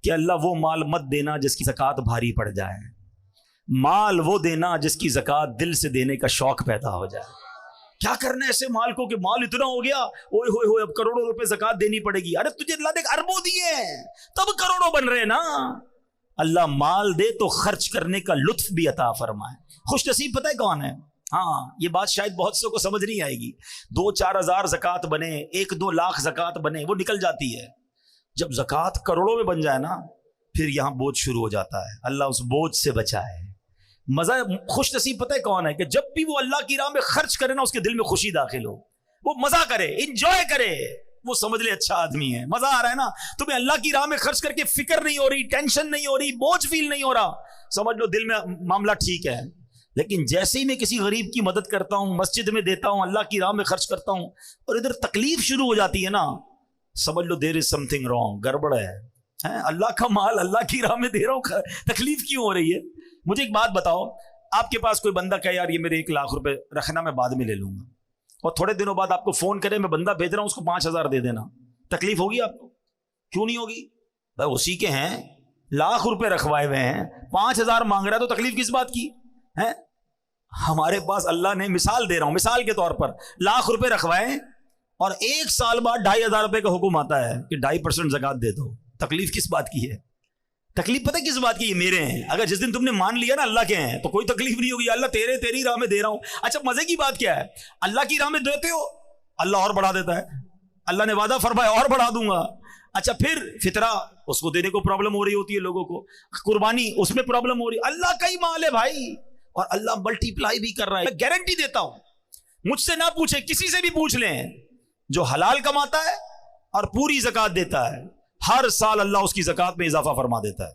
کہ اللہ وہ مال مت دینا جس کی زکوٰۃ بھاری پڑ جائے, مال وہ دینا جس کی زکوٰۃ دل سے دینے کا شوق پیدا ہو جائے. کیا کرنا ہے ایسے مال کو کہ مال اتنا ہو گیا, اوئے ہوئے ہوئے اب کروڑوں روپے زکوٰۃ دینی پڑے گی. ارے تجھے اللہ نے اربوں دیے ہیں, تب کروڑوں بن رہے نا. اللہ مال دے تو خرچ کرنے کا لطف بھی عطا فرمائے. خوش نصیب پتہ ہے کون ہے؟ ہاں, یہ بات شاید بہت سو کو سمجھ نہیں آئے گی. 2-4 ہزار زکوٰۃ بنے, 1-2 لاکھ زکوٰۃ بنے, وہ نکل جاتی ہے. جب زکوٰۃ کروڑوں میں بن جائے نا, پھر یہاں بوجھ شروع ہو جاتا ہے. اللہ اس بوجھ سے بچائے. مزہ خوش نصیب پتہ ہے کون ہے؟ کہ جب بھی وہ اللہ کی راہ میں خرچ کرے نا, اس کے دل میں خوشی داخل ہو, وہ مزہ کرے, انجوائے کرے, وہ سمجھ لے اچھا آدمی ہے, مزہ آ رہا ہے نا. تمہیں اللہ کی راہ میں خرچ کر کے فکر نہیں ہو رہی, ٹینشن نہیں ہو رہی, بوجھ فیل نہیں ہو رہا, سمجھ لو دل میں معاملہ ٹھیک ہے. لیکن جیسے ہی میں کسی غریب کی مدد کرتا ہوں, مسجد میں دیتا ہوں, اللہ کی راہ میں خرچ کرتا ہوں, اور ادھر تکلیف شروع ہو جاتی ہے نا, سمجھ لو دیر از سم تھنگ رانگ, گڑبڑ ہے. اللہ کا مال اللہ کی راہ میں دے رہا ہوں, تکلیف کیوں ہو رہی ہے؟ مجھے ایک بات بتاؤ, آپ کے پاس کوئی بندہ کہے یار یہ میرے 1 لاکھ روپے رکھنا, میں بعد میں لے لوں گا, اور تھوڑے دنوں بعد آپ کو فون کرے میں بندہ بھیج رہا ہوں, اس کو 5000 دے دینا, تکلیف ہوگی آپ کو؟ کیوں نہیں ہوگی بھائی؟ اسی کے ہیں, لاکھ روپے رکھوائے ہوئے ہیں, 5000 مانگ رہا ہے, تو تکلیف کس بات کی ہے؟ ہمارے پاس اللہ نے, مثال دے رہا ہوں, مثال کے طور پر 1,00,000 روپے رکھوائے, اور 1 سال بعد 2,500 روپے کا حکم آتا ہے کہ 2.5% زکوٰۃ دے دو. تکلیف کس بات کی ہے؟ تکلیف پتہ کس بات کی؟ یہ میرے ہیں. اگر جس دن تم نے مان لیا نا اللہ کے ہیں, تو کوئی تکلیف نہیں ہوگی. اللہ تیری راہ میں دے رہا ہوں. اچھا مزے کی بات کیا ہے, اللہ کی راہ میں دیتے ہو, اللہ اور بڑھا دیتا ہے. اللہ نے وعدہ فرمایا اور بڑھا دوں گا. اچھا پھر فطرہ اس کو دینے کو پرابلم ہو رہی ہوتی ہے لوگوں کو, قربانی اس میں پرابلم ہو رہی ہے. اللہ کا ہی مال ہے بھائی, اور اللہ ملٹی پلائی بھی کر رہا ہے. میں گارنٹی دیتا ہوں, مجھ سے نہ پوچھیں, کسی سے بھی پوچھ لیں, جو حلال کماتا ہے اور پوری زکات دیتا ہے, ہر سال اللہ اس کی زکات میں اضافہ فرما دیتا ہے.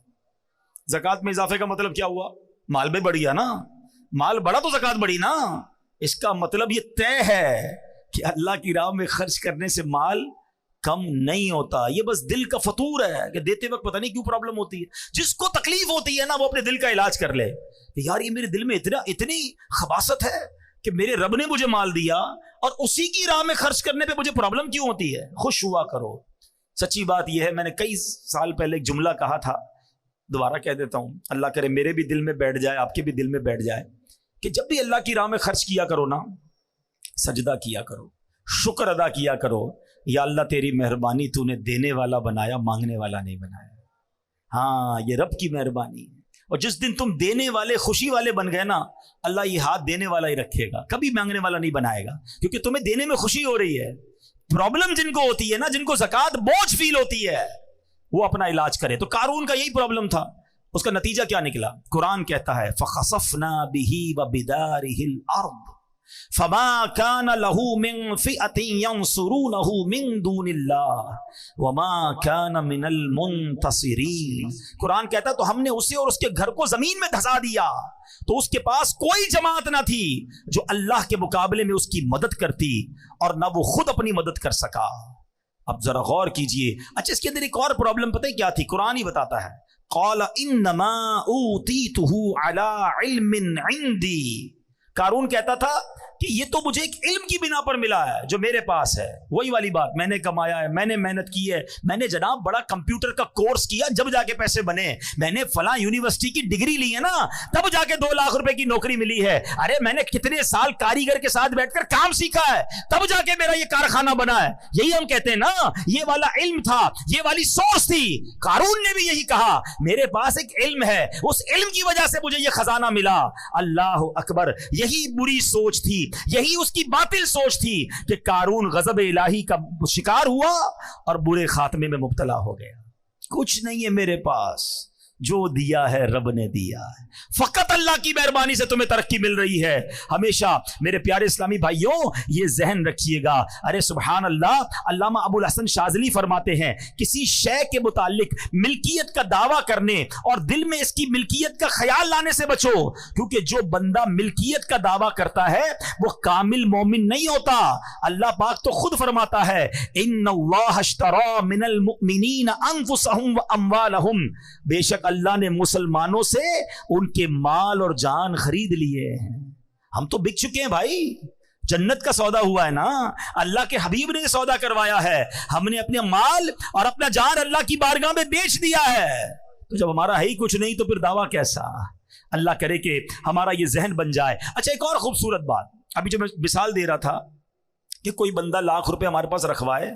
زکات میں اضافے کا مطلب کیا ہوا؟ مال میں بڑھ گیا نا, مال بڑا تو زکات بڑھی نا. اس کا مطلب یہ طے ہے کہ اللہ کی راہ میں خرچ کرنے سے مال کم نہیں ہوتا. یہ بس دل کا فطور ہے کہ دیتے وقت پتہ نہیں کیوں پرابلم ہوتی ہے. جس کو تکلیف ہوتی ہے نا وہ اپنے دل کا علاج کر لے کہ یار یہ میرے دل میں اتنی خباثت ہے کہ میرے رب نے مجھے مال دیا اور اسی کی راہ میں خرچ کرنے پہ مجھے پرابلم کیوں ہوتی ہے. خوش ہوا کرو. سچی بات یہ ہے, میں نے کئی سال پہلے ایک جملہ کہا تھا, دوبارہ کہہ دیتا ہوں, اللہ کرے میرے بھی دل میں بیٹھ جائے, آپ کے بھی دل میں بیٹھ جائے, کہ جب بھی اللہ کی راہ میں خرچ کیا کرو نا, سجدہ کیا کرو, شکر ادا کیا کرو, یا اللہ تیری مہربانی, تو نے دینے والا بنایا, مانگنے والا نہیں بنایا. ہاں یہ رب کی مہربانی ہے. اور جس دن تم دینے والے خوشی والے بن گئے نا, اللہ یہ ہاتھ دینے والا ہی رکھے گا, کبھی مانگنے والا نہیں بنائے گا, کیونکہ تمہیں دینے میں خوشی ہو رہی ہے. پرابلم جن کو ہوتی ہے نا, جن کو زکات بوجھ فیل ہوتی ہے, وہ اپنا علاج کرے. تو قارون کا یہی پرابلم تھا. اس کا نتیجہ کیا نکلا؟ قرآن کہتا ہے فَخَسَفْنَا بِهِ وَبِدَارِهِ الْأَرْضِ فَمَا كَانَ لَهُ مِنْ فِئَةٍ يَنْصُرُونَهُ مِنْ دُونِ اللَّهِ وَمَا كَانَ مِنَ الْمُنْتَصِرِينَ. قرآن کہتا ہے تو ہم نے اسے اور اس کے گھر کو زمین میں دھسا دیا, تو اس کے پاس کوئی جماعت نہ تھی جو اللہ کے مقابلے میں اس کی مدد کرتی, اور نہ وہ خود اپنی مدد کر سکا. اب ذرا غور کیجئے. اچھا اس کے اندر ایک اور پرابلم پتہ ہے کیا تھی؟ قرآن ہی بتاتا ہے, قال انما اوتیتہ علی علم عندی. قارون کہتا تھا کہ یہ تو مجھے ایک علم کی بنا پر ملا ہے جو میرے پاس ہے. وہی والی بات, میں نے کمایا ہے, میں نے محنت کی ہے, میں نے جناب بڑا کمپیوٹر کا کورس کیا جب جا کے پیسے بنے, میں نے فلاں یونیورسٹی کی ڈگری لی ہے نا تب جا کے 2 لاکھ روپے کی نوکری ملی ہے. ارے میں نے کتنے سال کاریگر کے ساتھ بیٹھ کر کام سیکھا ہے تب جا کے میرا یہ کارخانہ بنا ہے. یہی ہم کہتے ہیں نا, یہ والا علم تھا, یہ والی سوچ تھی. قارون نے بھی یہی کہا, میرے پاس ایک علم ہے, اس علم کی وجہ سے مجھے یہ خزانہ ملا. اللہ اکبر. یہی بری سوچ تھی, یہی اس کی باطل سوچ تھی کہ قارون غضب الہی کا شکار ہوا اور برے خاتمے میں مبتلا ہو گیا. کچھ نہیں ہے میرے پاس, جو دیا ہے رب نے دیا ہے. فقط اللہ کی مہربانی سے تمہیں ترقی مل رہی ہے. ہمیشہ میرے پیارے اسلامی بھائیوں یہ ذہن رکھیے گا. ارے سبحان اللہ, علامہ ابو الحسن شاذلی فرماتے ہیں کسی شے کے متعلق ملکیت کا دعویٰ کرنے اور دل میں اس کی ملکیت کا خیال لانے سے بچو, کیونکہ جو بندہ ملکیت کا دعویٰ کرتا ہے وہ کامل مومن نہیں ہوتا. اللہ پاک تو خود فرماتا ہے ان اللہ اشتری من المؤمنین انفسهم واموالهم, بے شک اللہ نے مسلمانوں سے ان کے مال اور جان خرید لیے ہیں. ہم تو بک چکے ہیں بھائی, جنت کا سودا ہوا ہے نا, اللہ کے حبیب نے سودا کروایا ہے. ہم نے اپنے مال اور اپنا جان اللہ کی بارگاہ میں بیچ دیا ہے. تو جب ہمارا ہے ہی کچھ نہیں تو پھر دعویٰ کیسا؟ اللہ کرے کہ ہمارا یہ ذہن بن جائے. اچھا ایک اور خوبصورت بات, ابھی جو میں مثال دے رہا تھا کہ کوئی بندہ لاکھ روپے ہمارے پاس رکھوائے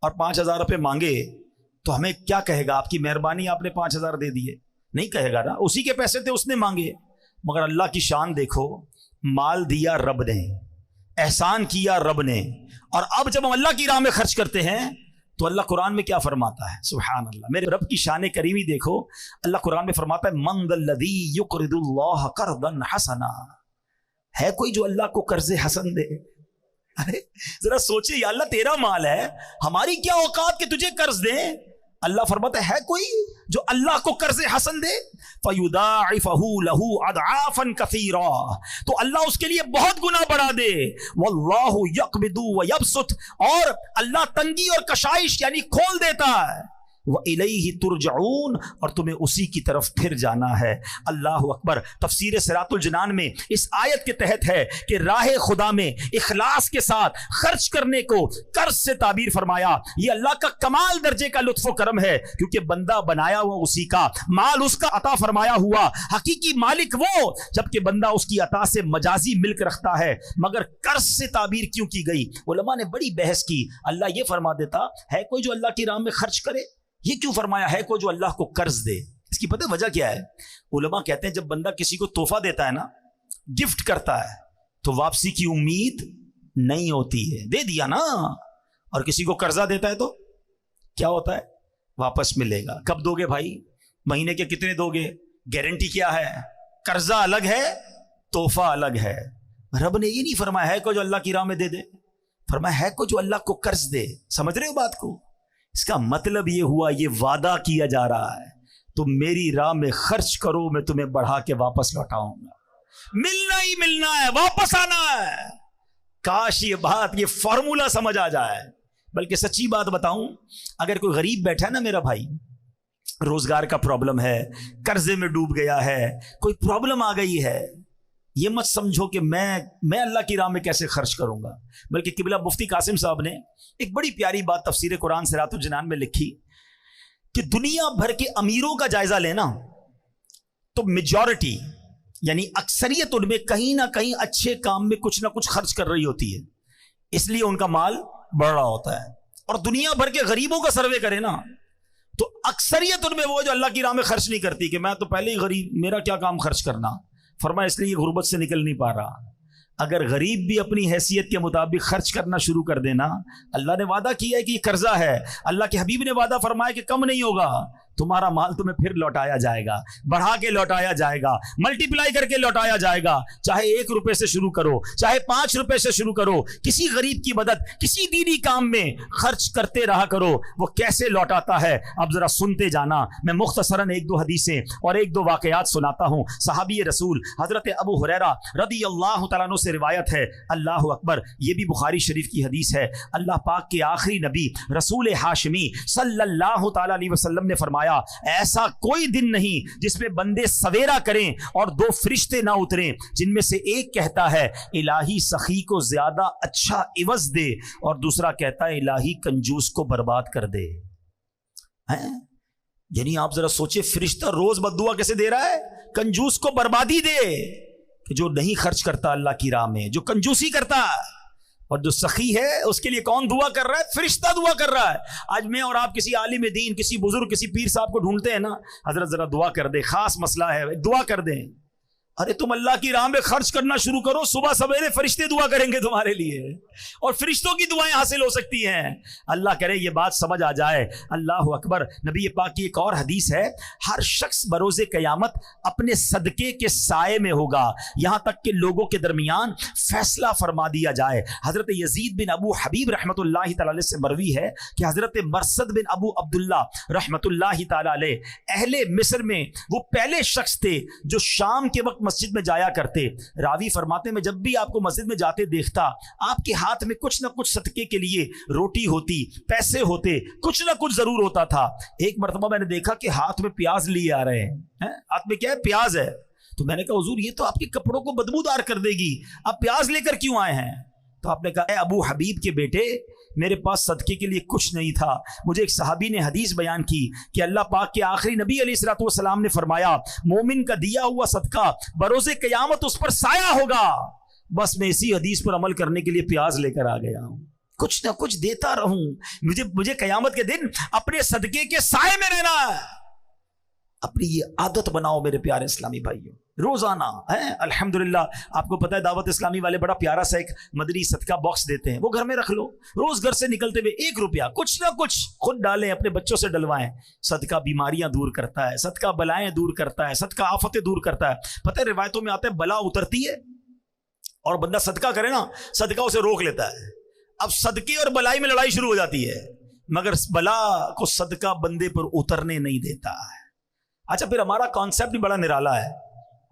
اور 5,000 روپے مانگے تو ہمیں کیا کہے گا؟ آپ کی مہربانی, آپ نے 5,000 دے دیے. نہیں کہے گا نا, اسی کے پیسے تھے, اس نے مانگے. مگر اللہ کی شان دیکھو, مال دیا رب نے, احسان کیا رب نے, اور اب جب ہم اللہ کی راہ میں خرچ کرتے ہیں تو اللہ قرآن میں کیا فرماتا ہے؟ سبحان اللہ, میرے رب کی شان کریمی دیکھو. اللہ قرآن میں فرماتا ہے من ذا الذی یقرض اللہ قرضا حسنا. ہے کوئی جو اللہ کو قرض حسن دے؟ ارے ذرا سوچے, یا اللہ تیرا مال ہے, ہماری کیا اوقات کہ تجھے قرض دیں؟ اللہ فرماتا ہے کوئی جو اللہ کو قرض حسن دے؟ فَيُضَاعِفَهُ لَهُ أَضْعَافًا كَثِيرًا, تو اللہ اس کے لیے بہت گنا بڑھا دے. وَاللَّهُ يَقْبِضُ وَيَبْسُطُ, اور اللہ تنگی اور کشائش یعنی کھول دیتا ہے. وَإِلَيْهِ تُرْجَعُونَ, اور تمہیں اسی کی طرف پھر جانا ہے. اللہ اکبر. تفسیر صراط الجنان میں اس آیت کے تحت ہے کہ راہ خدا میں اخلاص کے ساتھ خرچ کرنے کو قرض سے تعبیر فرمایا. یہ اللہ کا کمال درجے کا لطف و کرم ہے, کیونکہ بندہ بنایا ہوا اسی کا, مال اس کا عطا فرمایا ہوا, حقیقی مالک وہ, جبکہ بندہ اس کی عطا سے مجازی ملک رکھتا ہے. مگر قرض سے تعبیر کیوں کی گئی؟ علماء نے بڑی بحث کی. اللہ یہ فرما دیتا ہے کوئی جو اللہ کی راہ میں خرچ کرے, یہ کیوں فرمایا ہے کوئی جو اللہ کو قرض دے؟ اس کی پتہ وجہ کیا ہے؟ علماء کہتے ہیں جب بندہ کسی کو تحفہ دیتا ہے نا, گفٹ کرتا ہے, تو واپسی کی امید نہیں ہوتی ہے. دے دیا نا. اور کسی کو قرضہ دیتا ہے تو کیا ہوتا ہے؟ واپس ملے گا. کب دو گے بھائی؟ مہینے کے کتنے دو گے؟ گارنٹی کیا ہے؟ قرضہ الگ ہے، تحفہ الگ ہے. رب نے یہ نہیں فرمایا ہے کو جو اللہ کی راہ میں دے دے، فرمایا ہے کو جو اللہ کو قرض دے. سمجھ رہے ہو بات کو؟ اس کا مطلب یہ ہوا، یہ وعدہ کیا جا رہا ہے تم میری راہ میں خرچ کرو، میں تمہیں بڑھا کے واپس لوٹاؤں گا. ملنا ہی ملنا ہے، واپس آنا ہے. کاش یہ بات، یہ فارمولا سمجھ آ جائے. بلکہ سچی بات بتاؤں، اگر کوئی غریب بیٹھا ہے نا میرا بھائی، روزگار کا پرابلم ہے، قرضے میں ڈوب گیا ہے، کوئی پرابلم آ گئی ہے، یہ مت سمجھو کہ میں اللہ کی راہ میں کیسے خرچ کروں گا. بلکہ قبلہ مفتی قاسم صاحب نے ایک بڑی پیاری بات تفسیر قرآن صراط الجنان میں لکھی کہ دنیا بھر کے امیروں کا جائزہ لینا تو میجورٹی یعنی اکثریت ان میں کہیں نہ کہیں اچھے کام میں کچھ نہ کچھ خرچ کر رہی ہوتی ہے، اس لیے ان کا مال بڑھ رہا ہوتا ہے. اور دنیا بھر کے غریبوں کا سروے کرے نا تو اکثریت ان میں وہ جو اللہ کی راہ میں خرچ نہیں کرتی کہ میں تو پہلے ہی غریب، میرا کیا کام خرچ کرنا. فرمایا اس لیے یہ غربت سے نکل نہیں پا رہا. اگر غریب بھی اپنی حیثیت کے مطابق خرچ کرنا شروع کر دینا، اللہ نے وعدہ کیا ہے کہ یہ قرضہ ہے، اللہ کے حبیب نے وعدہ فرمایا کہ کم نہیں ہوگا، تمہارا مال تمہیں پھر لوٹایا جائے گا، بڑھا کے لوٹایا جائے گا، ملٹی پلائی کر کے لوٹایا جائے گا. چاہے 1 روپے سے شروع کرو، چاہے 5 روپے سے شروع کرو، کسی غریب کی مدد، کسی دینی کام میں خرچ کرتے رہا کرو. وہ کیسے لوٹاتا ہے اب ذرا سنتے جانا. میں مختصراً 1-2 حدیثیں اور 1-2 واقعات سناتا ہوں. صحابی رسول حضرت ابو ہریرہ رضی اللہ تعالیٰ عنہ سے روایت ہے. اللہ اکبر، یہ بھی بخاری شریف کی حدیث ہے. اللہ پاک کے آخری نبی رسول ہاشمی صلی اللہ تعالیٰ علیہ وسلم نے فرمایا، ایسا کوئی دن نہیں جس میں بندے سویرا کریں اور 2 فرشتے نہ اتریں، جن میں سے ایک کہتا ہے الہی سخی کو زیادہ اچھا عوض دے، اور دوسرا کہتا ہے الہی کنجوس کو برباد کر دے. یعنی آپ ذرا سوچیں، فرشتہ روز بددعا کیسے دے رہا ہے؟ کنجوس کو بربادی دے، کہ جو نہیں خرچ کرتا اللہ کی راہ میں، جو کنجوسی کرتا ہے. اور جو سخی ہے اس کے لیے کون دعا کر رہا ہے؟ فرشتہ دعا کر رہا ہے. آج میں اور آپ کسی عالم دین، کسی بزرگ، کسی پیر صاحب کو ڈھونڈتے ہیں نا، حضرت ذرا دعا کر دے، خاص مسئلہ ہے، دعا کر دیں. ارے تم اللہ کی راہ میں خرچ کرنا شروع کرو، صبح سویرے فرشتے دعا کریں گے تمہارے لیے، اور فرشتوں کی دعائیں حاصل ہو سکتی ہیں. اللہ کرے یہ بات سمجھ آ جائے. اللہ اکبر. نبی پاک کی ایک اور حدیث ہے، ہر شخص بروز قیامت اپنے صدقے کے سائے میں ہوگا یہاں تک کہ لوگوں کے درمیان فیصلہ فرما دیا جائے. حضرت یزید بن ابو حبیب رحمۃ اللہ تعالی علیہ سے مروی ہے کہ حضرت مرثد بن ابو عبداللہ رحمۃ اللہ تعالی علیہ اہل مصر میں وہ پہلے شخص تھے جو شام کے وقت مسجد میں جایا کرتے. راوی فرماتے میں جب بھی آپ کو مسجد میں جاتے دیکھتا، آپ کے ہاتھ میں کچھ نہ کچھ صدقے کے لیے روٹی ہوتی، پیسے ہوتے، کچھ نہ کچھ ضرور ہوتا تھا. ایک مرتبہ میں نے دیکھا کہ ہاتھ میں پیاز لیے آ رہے ہیں. ہاتھ میں کیا ہے؟ پیاز ہے. تو میں نے کہا حضور یہ تو آپ کے کپڑوں کو بدبودار کر دے گی، آپ پیاز لے کر کیوں آئے ہیں؟ تو آپ نے کہا اے ابو حبیب کے بیٹے، میرے پاس صدقے کے لیے کچھ نہیں تھا. مجھے ایک صحابی نے حدیث بیان کی کہ اللہ پاک کے آخری نبی علیہ الصلوۃ والسلام نے فرمایا مومن کا دیا ہوا صدقہ بروز قیامت اس پر سایہ ہوگا. بس میں اسی حدیث پر عمل کرنے کے لیے پیاز لے کر آ گیا ہوں. کچھ نہ کچھ دیتا رہوں، مجھے قیامت کے دن اپنے صدقے کے سائے میں رہنا ہے. اپنی یہ عادت بناؤ میرے پیارے اسلامی بھائیوں، روزانہ ہے. الحمدللہ آپ کو پتہ ہے دعوت اسلامی والے بڑا پیارا سا ایک مدنی صدقہ باکس دیتے ہیں، وہ گھر میں رکھ لو. روز گھر سے نکلتے ہوئے 1 روپیہ کچھ نہ کچھ خود ڈالیں، اپنے بچوں سے ڈلوائیں. صدقہ بیماریاں دور کرتا ہے، صدقہ بلائیں دور کرتا ہے، صدقہ آفتیں دور کرتا ہے. پتہ ہے روایتوں میں آتا ہے بلا اترتی ہے اور بندہ صدقہ کرے نا، صدقہ اسے روک لیتا ہے. اب صدقے اور بلائی میں لڑائی شروع ہو جاتی ہے، مگر بلا کو صدقہ بندے پر اترنے نہیں دیتا ہے. اچھا پھر ہمارا کانسیپٹ بھی بڑا نرالا ہے.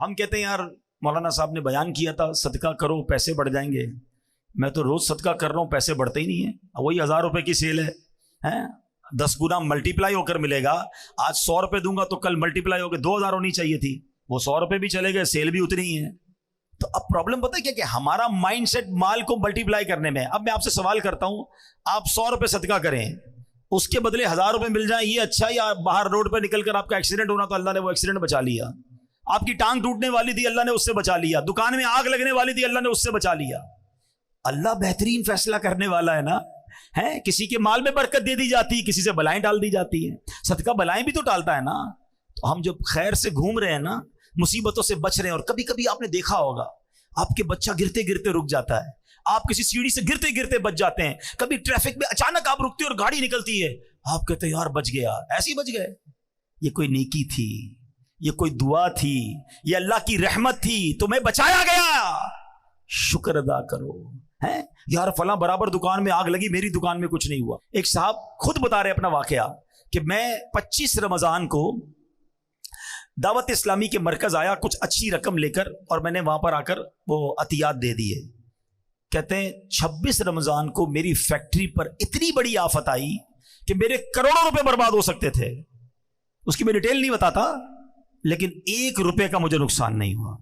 ہم کہتے ہیں یار مولانا صاحب نے بیان کیا تھا صدقہ کرو پیسے بڑھ جائیں گے. میں تو روز صدقہ کر رہا ہوں، پیسے بڑھتے ہی نہیں ہیں. وہی 1000 روپے کی سیل ہے، 10 گنا ملٹی پلائی ہو کر ملے گا. آج 100 روپے دوں گا تو کل ملٹی پلائی ہو کے 2000 ہونی چاہیے تھی، وہ 100 روپے بھی چلے گئے، سیل بھی اتنی ہی ہے. تو اب پرابلم پتہ ہے کیا کہ ہمارا مائنڈ سیٹ مال کو ملٹی پلائی کرنے میں. اب میں آپ سے سوال کرتا ہوں، آپ 100 روپے صدقہ کریں، اس کے بدلے 1000 روپے مل جائیں، یہ اچھا؟ یا باہر روڈ پہ نکل کر آپ کا ایکسیڈنٹ ہونا تو اللہ نے وہ ایکسیڈنٹ بچا لیا، آپ کی ٹانگ ٹوٹنے والی تھی اللہ نے اس سے بچا لیا، دکان میں آگ لگنے والی تھی اللہ نے اس سے بچا لیا. اللہ بہترین فیصلہ کرنے والا ہے نا. ہے کسی کے مال میں برکت دے دی جاتی، کسی سے بلائیں ڈال دی جاتی ہیں. صدقہ بلائیں بھی تو ٹالتا ہے نا. تو ہم جب خیر سے گھوم رہے ہیں نا، مصیبتوں سے بچ رہے ہیں. اور کبھی کبھی آپ نے دیکھا ہوگا آپ کے بچہ گرتے گرتے رک جاتا ہے، آپ کسی سیڑھی سے گرتے گرتے بچ جاتے ہیں, کبھی ٹریفک میں اچانک آپ رکتے اور گاڑی نکلتی ہے, آپ کہتے ہیں یار بچ گیا, ایسے ہی بچ گئے. یہ کوئی نیکی تھی, یہ کوئی دعا تھی, یہ اللہ کی رحمت تھی, تمہیں بچایا گیا, شکر ادا کرو. ہیں یار فلاں برابر دکان میں آگ لگی, میری دکان میں کچھ نہیں ہوا. ایک صاحب خود بتا رہے اپنا واقعہ کہ میں 25 رمضان کو دعوت اسلامی کے مرکز آیا کچھ اچھی رقم لے کر, اور میں نے وہاں پر آ کر وہ عطیات دے دیے. کہتے ہیں 26 رمضان کو میری فیکٹری پر اتنی بڑی آفت آئی کہ میرے کروڑوں روپے برباد ہو سکتے تھے. اس کی میں ڈیٹیل نہیں بتاتا, لیکن 1 روپے کا مجھے نقصان نہیں ہوا.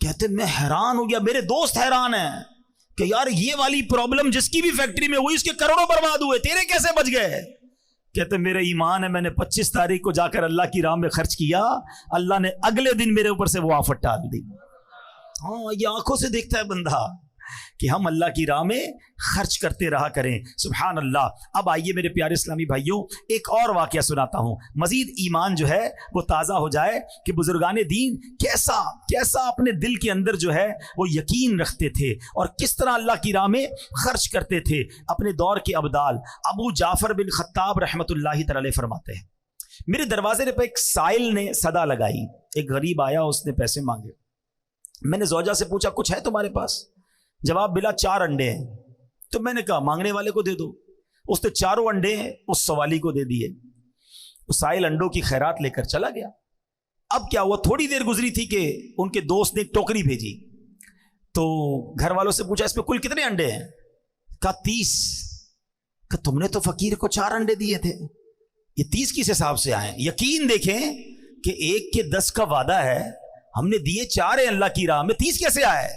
کہتے میں حیران ہو گیا, میرے دوست حیران ہیں کہ یار یہ والی پرابلم جس کی بھی فیکٹری میں ہوئی اس کے کروڑوں برباد ہوئے, تیرے کیسے بچ گئے؟ کہتے میرا ایمان ہے, میں نے 25 تاریخ کو جا کر اللہ کی راہ میں خرچ کیا, اللہ نے اگلے دن میرے اوپر سے وہ آفت ڈال دی. ہاں یہ آنکھوں سے دیکھتا ہے بندہ کہ ہم اللہ کی راہ میں خرچ کرتے رہا کریں. سبحان اللہ. اب آئیے میرے پیارے اسلامی بھائیوں, ایک اور واقعہ سناتا ہوں, مزید ایمان جو ہے وہ تازہ ہو جائے کہ بزرگان دین کیسا اپنے دل کے اندر جو ہے وہ یقین رکھتے تھے, اور کس طرح اللہ کی راہ میں خرچ کرتے تھے. اپنے دور کے ابدال ابو جعفر بن خطاب رحمۃ اللہ تعالی فرماتے ہیں, میرے دروازے پہ ایک سائل نے صدا لگائی. ایک غریب آیا, اس نے پیسے مانگے. میں نے زوجہ سے پوچھا کچھ ہے تمہارے پاس؟ جواب ملا 4 انڈے ہیں. تو میں نے کہا مانگنے والے کو دے دو. اس نے 4 انڈے اس سوالی کو دے دیے. اس سائل انڈوں کی خیرات لے کر چلا گیا. اب کیا ہوا, تھوڑی دیر گزری تھی کہ ان کے دوست نے ایک ٹوکری بھیجی. تو گھر والوں سے پوچھا اس پہ کل کتنے انڈے ہیں؟ کہا 30. کہ تم نے تو فقیر کو 4 انڈے دیے تھے, یہ 30 کس حساب سے آئے؟ یقین دیکھیں کہ 1 کے 10 کا وعدہ ہے, ہم نے دیے 4 ہیں اللہ کی راہ میں, 30 کیسے آئے؟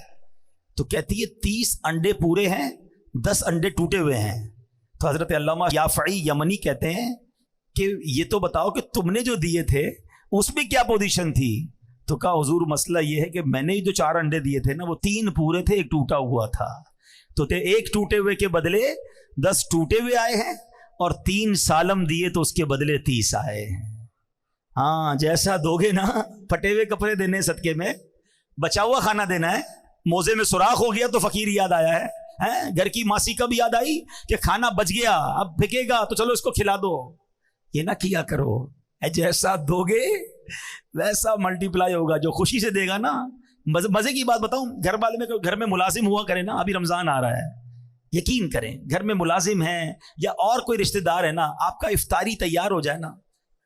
تو کہتی ہے 30 انڈے پورے ہیں, 10 انڈے ٹوٹے ہوئے ہیں. تو حضرت علامہ یافعی یمنی کہتے ہیں کہ یہ تو بتاؤ کہ تم نے جو دیے تھے اس میں کیا پوزیشن تھی؟ تو کہا حضور مسئلہ یہ ہے کہ میں نے جو 4 انڈے دیے تھے نا, وہ 3 پورے تھے, 1 ٹوٹا ہوا تھا. تو 1 ٹوٹے ہوئے کے بدلے 10 ٹوٹے ہوئے آئے ہیں, اور 3 سالم دیے تو اس کے بدلے 30 آئے ہیں. ہاں جیسا دو گے نا, پھٹے ہوئے کپڑے دینے صدقے میں, بچا ہوا کھانا دینا ہے. موزے میں سوراخ ہو گیا تو فقیر یاد آیا ہے, گھر کی ماسی کب یاد آئی کہ کھانا بچ گیا, اب پھکے گا تو چلو اس کو کھلا دو. یہ نہ کیا کرو, جیسا دو گے ویسا ملٹی پلائی ہوگا. جو خوشی سے دے گا نا, مزے کی بات بتاؤں, گھر والے میں گھر میں ملازم ہوا کرے نا, ابھی رمضان آ رہا ہے, یقین کریں گھر میں ملازم ہیں یا اور کوئی رشتہ دار ہے نا, آپ کا افطاری تیار ہو جائے نا,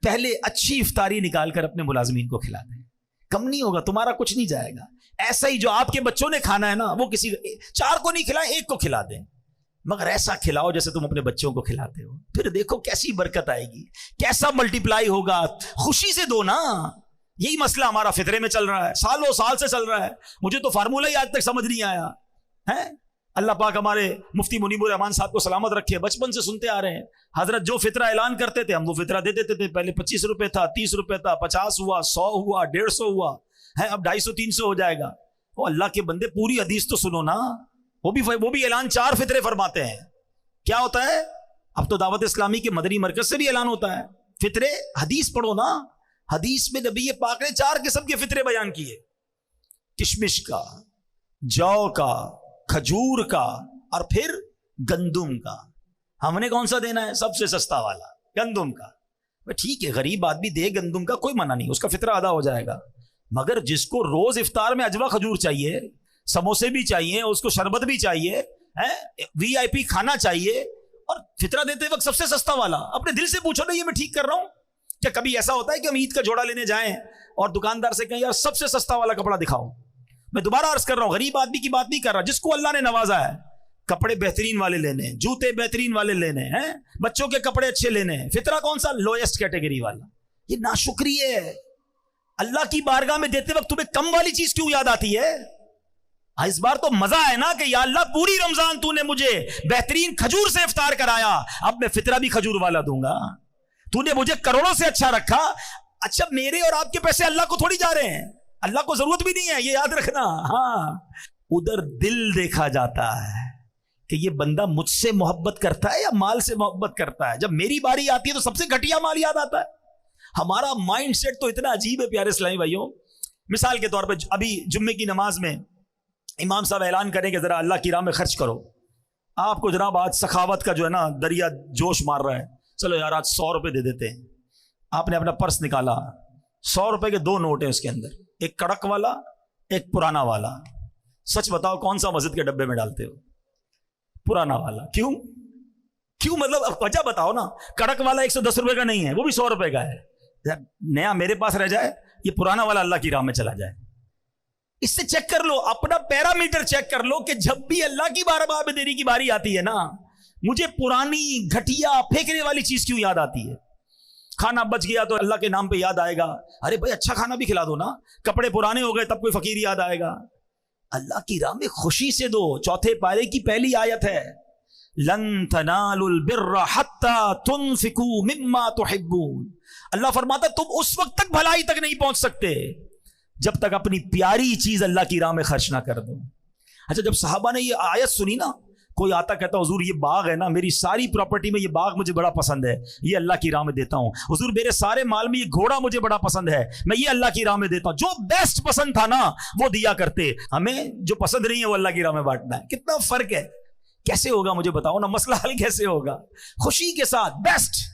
پہلے اچھی افطاری نکال کر اپنے ملازمین کو کھلا دیں, کم نہیں ہوگا, تمہارا کچھ نہیں جائے گا. ایسا ہی جو آپ کے بچوں نے کھانا ہے نا, وہ کسی 4 کو نہیں کھلائیں, 1 کو کھلا دیں, مگر ایسا کھلاؤ جیسے تم اپنے بچوں کو کھلاتے ہو. پھر دیکھو کیسی برکت آئے گی, کیسا ملٹی پلائی ہوگا. خوشی سے دو نا. یہی مسئلہ ہمارا فطرے میں چل رہا ہے, سالوں سال سے چل رہا ہے. مجھے تو فارمولہ ہی آج تک سمجھ نہیں آیا ہے. اللہ پاک ہمارے مفتی منیب الرحمان صاحب کو سلامت رکھے, بچپن سے سنتے آ رہے ہیں, حضرت جو فطرہ اعلان کرتے تھے ہم وہ فطرہ دے دیتے تھے. پہلے 25 روپے تھا, 30 روپے تھا, 50 ہوا, 100 ہوا, 150 ہوا ہے, اب 250 300 ہو جائے گا. وہ اللہ کے بندے پوری حدیث تو سنو نا, وہ بھی اعلان 4 فطرے فرماتے ہیں. کیا ہوتا ہے؟ اب تو دعوت اسلامی کے مدنی مرکز سے بھی اعلان ہوتا ہے فطرے. حدیث پڑھو نا, حدیث میں نبی پاک نے 4 قسم کے فطرے بیان کیے, کشمش کا, جو کا, کھجور کا, اور پھر گندم کا. ہم نے کون سا دینا ہے؟ سب سے سستا والا, گندم کا. ٹھیک ہے, غریب آدمی دے گندم کا, کوئی منع نہیں, اس کا فطرہ ادا ہو جائے گا. مگر جس کو روز افطار میں اجوا کھجور چاہیے, سموسے بھی چاہیے, اس کو شربت بھی چاہیے, VIP کھانا چاہیے, اور فطرہ دیتے وقت سب سے سستا والا, اپنے دل سے پوچھو نا, یہ میں ٹھیک کر رہا ہوں کیا؟ کبھی ایسا ہوتا ہے کہ ہم عید کا جوڑا لینے جائیں اور دکاندار سے کہیں یار سب سے سستا والا کپڑا دکھاؤ؟ میں دوبارہ عرض کر رہا ہوں, غریب آدمی کی بات نہیں کر رہا, جس کو اللہ نے نوازا ہے, کپڑے بہترین والے لینے, جوتے بہترین والے لینے ہیں, بچوں کے کپڑے اچھے لینے ہیں. فطرہ کون سا؟ لوئسٹ کیٹیگری والا. یہ ناشکری ہے. اللہ کی بارگاہ میں دیتے وقت تمہیں کم والی چیز کیوں یاد آتی ہے؟ اس بار تو مزہ ہے نا کہ یا اللہ پوری رمضان تو نے مجھے بہترین کھجور سے افطار کرایا, اب میں فطرہ بھی کھجور والا دوں گا. تو نے مجھے کروڑوں سے اچھا رکھا. اچھا میرے اور آپ کے پیسے اللہ کو تھوڑی جا رہے ہیں, اللہ کو ضرورت بھی نہیں ہے, یہ یاد رکھنا. ہاں, ادھر دل دیکھا جاتا ہے کہ یہ بندہ مجھ سے محبت کرتا ہے یا مال سے محبت کرتا ہے. جب میری باری آتی ہے تو سب سے گھٹیا مال یاد آتا ہے. ہمارا مائنڈ سیٹ تو اتنا عجیب ہے پیارے اسلامی بھائیوں. مثال کے طور پہ ابھی جمعے کی نماز میں امام صاحب اعلان کریں کہ ذرا اللہ کی راہ میں خرچ کرو. آپ کو جناب آج سخاوت کا جو ہے نا دریا جوش مار رہا ہے, چلو یار آج 100 روپے دے دیتے ہیں. آپ نے اپنا پرس نکالا, 100 روپے کے 2 نوٹ ہیں اس کے اندر, ایک کڑک والا ایک پرانا والا. سچ بتاؤ کون سا مسجد کے ڈبے میں ڈالتے ہو؟ پرانا والا. کیوں مطلب وجہ بتاؤ نا. کڑک والا 110 روپے کا نہیں ہے, وہ بھی 100 روپے کا ہے. نیا میرے پاس رہ جائے, یہ پرانا والا اللہ کی راہ میں چلا جائے. اس سے چیک کر لو, اپنا پیرامیٹر چیک کر لو کہ جب بھی اللہ کی بارگاہ میں دینے کی باری آتی ہے نا, مجھے پرانی گھٹیا پھینکنے والی چیز کیوں یاد آتی ہے؟ کھانا بچ گیا تو اللہ کے نام پہ یاد آئے گا, ارے بھائی اچھا کھانا بھی کھلا دو نا. کپڑے پرانے ہو گئے تب کوئی فقیر یاد آئے گا. اللہ کی راہ میں خوشی سے دو. 4 پارے کی پہلی آیت ہے, لن تنالوا البر حتى تنفقوا مما تحبون. اللہ فرماتا تم اس وقت تک بھلائی تک نہیں پہنچ سکتے جب تک اپنی پیاری چیز اللہ کی راہ میں خرچ نہ کر دو. اچھا جب صحابہ نے یہ آیت سنی نا, کوئی آتا کہتا حضور یہ باغ ہے نا, میری ساری پراپرٹی میں یہ باغ مجھے بڑا پسند ہے, یہ اللہ کی راہ میں دیتا ہوں. حضور میرے سارے مال میں یہ گھوڑا مجھے بڑا پسند ہے, میں یہ اللہ کی راہ میں دیتا ہوں. جو بیسٹ پسند تھا نا وہ دیا کرتے. ہمیں جو پسند نہیں ہے وہ اللہ کی راہ میں بانٹنا ہے. کتنا فرق ہے. کیسے ہوگا مجھے بتاؤ نا, مسئلہ حل کیسے ہوگا؟ خوشی کے ساتھ بیسٹ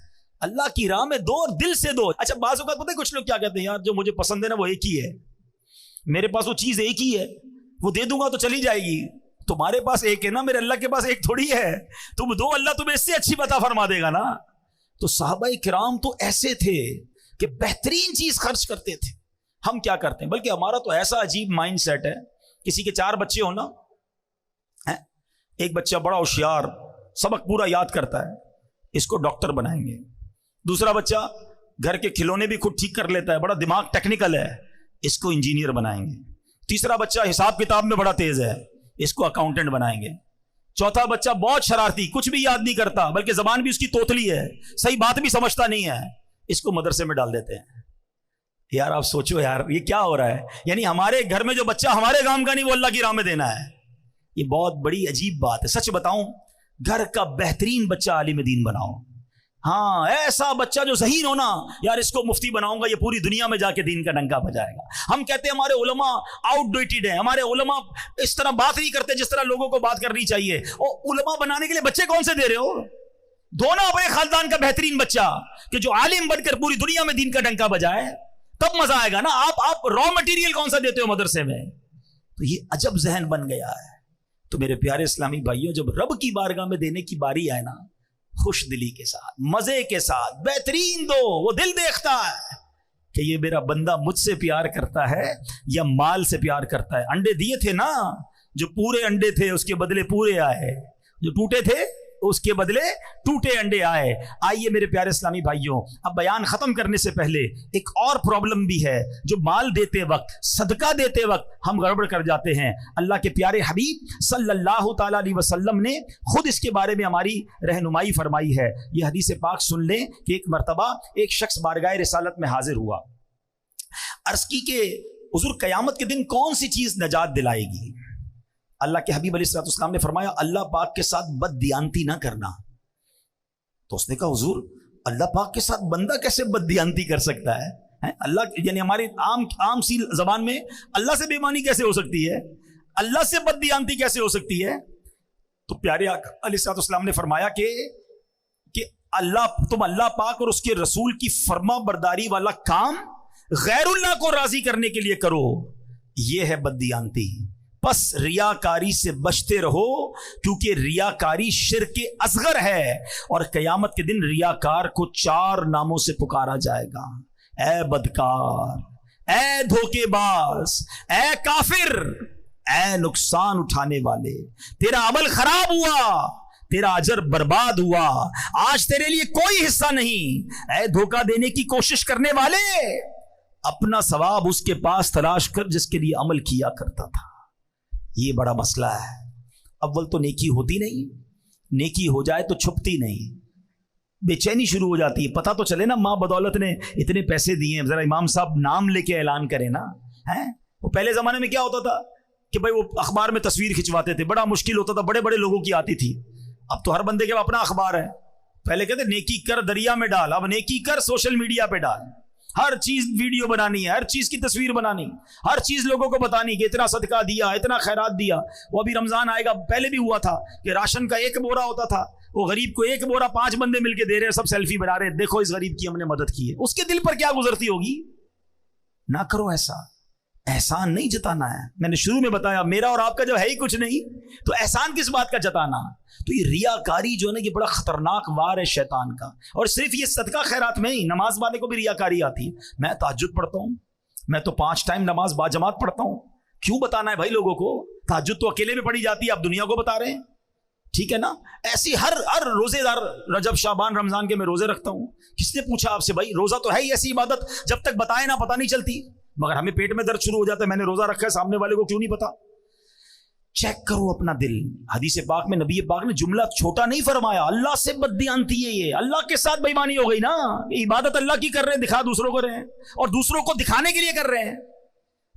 اللہ کی راہ میں دو اور دل سے دو. اچھا بعض اوقات پتہ ہے کچھ لوگ کیا کہتے ہیں, یار جو مجھے پسند ہے نا وہ ایک ہی ہے, میرے پاس وہ چیز ایک ہی ہے, وہ دے دوں گا تو چلی جائے گی. تمہارے پاس ایک ہے نا, میرے اللہ کے پاس ایک تھوڑی ہے. تم دو, اللہ تمہیں اس سے اچھی عطا فرما دے گا نا. تو صحابہ کرام تو ایسے تھے کہ بہترین چیز خرچ کرتے تھے. ہم کیا کرتے ہیں؟ بلکہ ہمارا تو ایسا عجیب مائنڈ سیٹ ہے, کسی کے 4 بچے ہو نا, ایک بچہ بڑا ہوشیار, سبق پورا یاد کرتا ہے, اس کو ڈاکٹر بنائیں گے. دوسرا بچہ گھر کے کھلونے بھی خود ٹھیک کر لیتا ہے, بڑا دماغ ٹیکنیکل ہے, اس کو انجینئر بنائیں گے. تیسرا بچہ حساب کتاب میں بڑا تیز ہے, اس کو اکاؤنٹنٹ بنائیں گے. چوتھا بچہ بہت شرارتی, کچھ بھی یاد نہیں کرتا, بلکہ زبان بھی اس کی توتلی ہے, صحیح بات بھی سمجھتا نہیں ہے, اس کو مدرسے میں ڈال دیتے ہیں. یار آپ سوچو یار یہ کیا ہو رہا ہے. یعنی ہمارے گھر میں جو بچہ ہمارے کام کا نہیں وہ اللہ کی راہ میں دینا ہے. یہ بہت بڑی عجیب بات ہے. سچ بتاؤں, گھر کا بہترین بچہ عالم دین بناؤ. ہاں ایسا بچہ جو ذہین ہونا, یار اس کو مفتی بناؤں گا, یہ پوری دنیا میں جا کے دین کا ڈنکا بجائے گا. ہم کہتے ہیں ہمارے علماء آؤٹ ڈیٹڈ ہیں, ہمارے علماء اس طرح بات نہیں کرتے جس طرح لوگوں کو بات کرنی چاہیے. اور علماء بنانے کے لیے بچے کون سے دے رہے ہو؟ دو نا اپنے خاندان کا بہترین بچہ کہ جو عالم بن کر پوری دنیا میں دین کا ڈنکا بجائے, تب مزہ آئے گا نا. آپ را مٹیریل کون سا دیتے ہو مدرسے میں؟ تو یہ عجب ذہن بن گیا ہے. تو میرے پیارے اسلامی بھائیوں, جب رب کی بارگاہ میں دینے کی باری آئے نا, خوش دلی کے ساتھ, مزے کے ساتھ, بہترین دو. وہ دل دیکھتا ہے کہ یہ میرا بندہ مجھ سے پیار کرتا ہے یا مال سے پیار کرتا ہے. انڈے دیے تھے نا, جو پورے انڈے تھے اس کے بدلے پورے آئے, جو ٹوٹے تھے اس کے بدلے ٹوٹے انڈے آئے. آئیے میرے پیارے اسلامی بھائیوں, اب بیان ختم کرنے سے پہلے ایک اور پرابلم بھی ہے جو مال دیتے وقت, صدقہ دیتے وقت ہم گڑبڑ کر جاتے ہیں. اللہ کے پیارے حبیب صلی اللہ تعالیٰ علیہ وسلم نے خود اس کے بارے میں ہماری رہنمائی فرمائی ہے. یہ حدیث پاک سن لیں کہ ایک مرتبہ ایک شخص بارگاہ رسالت میں حاضر ہوا, عرض کی کہ حضور قیامت کے دن کون سی چیز نجات دلائے گی؟ اللہ کے حبیب علیہ السلام نے فرمایا اللہ پاک کے ساتھ بد دیانتی نہ کرنا. تو اس نے کہا حضور اللہ پاک کے ساتھ بندہ کیسے بد دیانتی کر سکتا ہے؟ اللہ یعنی ہماری عام سی زبان میں اللہ سے بے ایمانی کیسے ہو سکتی ہے؟ اللہ سے بد دیانتی کیسے ہو سکتی ہے؟ تو پیارے آقا علیہ السلام نے فرمایا کہ تم اللہ پاک اور اس کے رسول کی فرما برداری والا کام غیر اللہ کو راضی کرنے کے لیے کرو, یہ ہے بد دیانتی. پس ریاکاری سے بچتے رہو کیونکہ ریاکاری شرک اصغر ہے, اور قیامت کے دن ریاکار کو 4 ناموں سے پکارا جائے گا. اے بدکار, اے دھوکے باز, اے کافر, اے نقصان اٹھانے والے, تیرا عمل خراب ہوا, تیرا اجر برباد ہوا, آج تیرے لیے کوئی حصہ نہیں. اے دھوکہ دینے کی کوشش کرنے والے, اپنا ثواب اس کے پاس تلاش کر جس کے لیے عمل کیا کرتا تھا. یہ بڑا مسئلہ ہے. اول تو نیکی ہوتی نہیں, نیکی ہو جائے تو چھپتی نہیں, بے چینی شروع ہو جاتی ہے. پتہ تو چلے نا ماں بدولت نے اتنے پیسے دیے ہیں, ذرا امام صاحب نام لے کے اعلان کریں نا. وہ پہلے زمانے میں کیا ہوتا تھا کہ بھائی وہ اخبار میں تصویر کھنچواتے تھے, بڑا مشکل ہوتا تھا, بڑے بڑے لوگوں کی آتی تھی. اب تو ہر بندے کے اپنا اخبار ہے. پہلے کہتے نیکی کر دریا میں ڈال, اب نیکی کر سوشل میڈیا پہ ڈال. ہر چیز ویڈیو بنانی ہے، ہر چیز کی تصویر بنانی، ہر چیز لوگوں کو بتانی کہ اتنا صدقہ دیا، اتنا خیرات دیا۔ وہ ابھی رمضان آئے گا، پہلے بھی ہوا تھا کہ راشن کا 1 بورا ہوتا تھا، وہ غریب کو 1 بورا 5 بندے مل کے دے رہے ہیں، سب سیلفی بنا رہے ہیں، دیکھو اس غریب کی ہم نے مدد کی ہے۔ اس کے دل پر کیا گزرتی ہوگی؟ نہ کرو ایسا، احسان نہیں جتانا ہے۔ میں نے شروع میں بتایا میرا اور آپ کا جو ہے ہی کچھ نہیں، تو احسان کس بات کا جتانا؟ تو یہ ریاکاری جو ہے نا، یہ بڑا خطرناک وار ہے شیطان کا۔ اور صرف یہ صدقہ خیرات میں ہی، نماز والے کو بھی ریاکاری آتی ہے۔ میں تہجد پڑھتا ہوں، میں تو 5 ٹائم نماز باجماعت پڑھتا ہوں، کیوں بتانا ہے بھائی لوگوں کو؟ تہجد تو اکیلے میں پڑھی جاتی ہے، آپ دنیا کو بتا رہے ہیں، ٹھیک ہے نا؟ ایسی ہر روزے دار رجب شعبان رمضان کے میں روزے رکھتا ہوں۔ کس نے پوچھا آپ سے بھائی؟ روزہ تو ہے ہی ایسی عبادت جب تک بتائے نہ پتہ نہیں چلتی، مگر ہمیں پیٹ میں درد شروع ہو جاتا ہے، میں نے روزہ رکھا ہے، سامنے والے کو کیوں نہیں پتا؟ چیک کرو اپنا دل۔ حدیث پاک میں نبی پاک نے جملہ چھوٹا نہیں فرمایا، اللہ سے بددیانتی ہے یہ، اللہ کے ساتھ بےایمانی ہو گئی نا۔ عبادت اللہ کی کر رہے ہیں، دکھا دوسروں کو رہے ہیں، اور دوسروں کو دکھانے کے لیے کر رہے ہیں،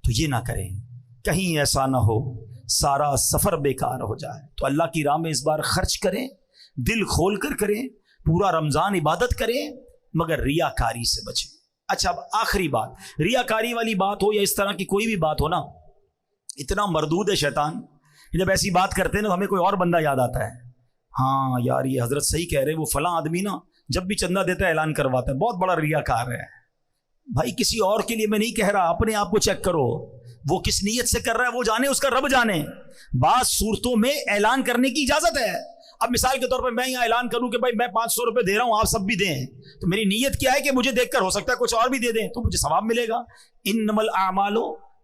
تو یہ نہ کریں، کہیں ایسا نہ ہو سارا سفر بیکار ہو جائے۔ تو اللہ کی راہ میں اس بار خرچ کریں، دل کھول کر کریں، پورا رمضان عبادت کریں، مگر ریاکاری سے بچیں۔ اچھا، اب آخری بات، ریاکاری والی بات ہو یا اس طرح کی کوئی بھی بات ہو نا، اتنا مردود ہے شیطان، جب ایسی بات کرتے ہیں نا ہمیں کوئی اور بندہ یاد آتا ہے، ہاں یار یہ حضرت صحیح کہہ رہے، وہ فلاں آدمی نا جب بھی چندہ دیتا ہے اعلان کرواتا ہے، بہت بڑا ریاکار ہے۔ بھائی کسی اور کے لیے میں نہیں کہہ رہا، اپنے آپ کو چیک کرو، وہ کس نیت سے کر رہا ہے وہ جانے، اس کا رب جانے۔ بعض صورتوں میں اعلان کرنے کی اجازت ہے۔ اب مثال کے طور پر میں یہاں اعلان کروں کہ بھائی میں 500 روپے دے رہا ہوں، آپ سب بھی دیں، تو میری نیت کیا ہے کہ مجھے دیکھ کر ہو سکتا ہے کچھ اور بھی دے دیں، تو مجھے ثواب ملے گا۔ انما الاعمال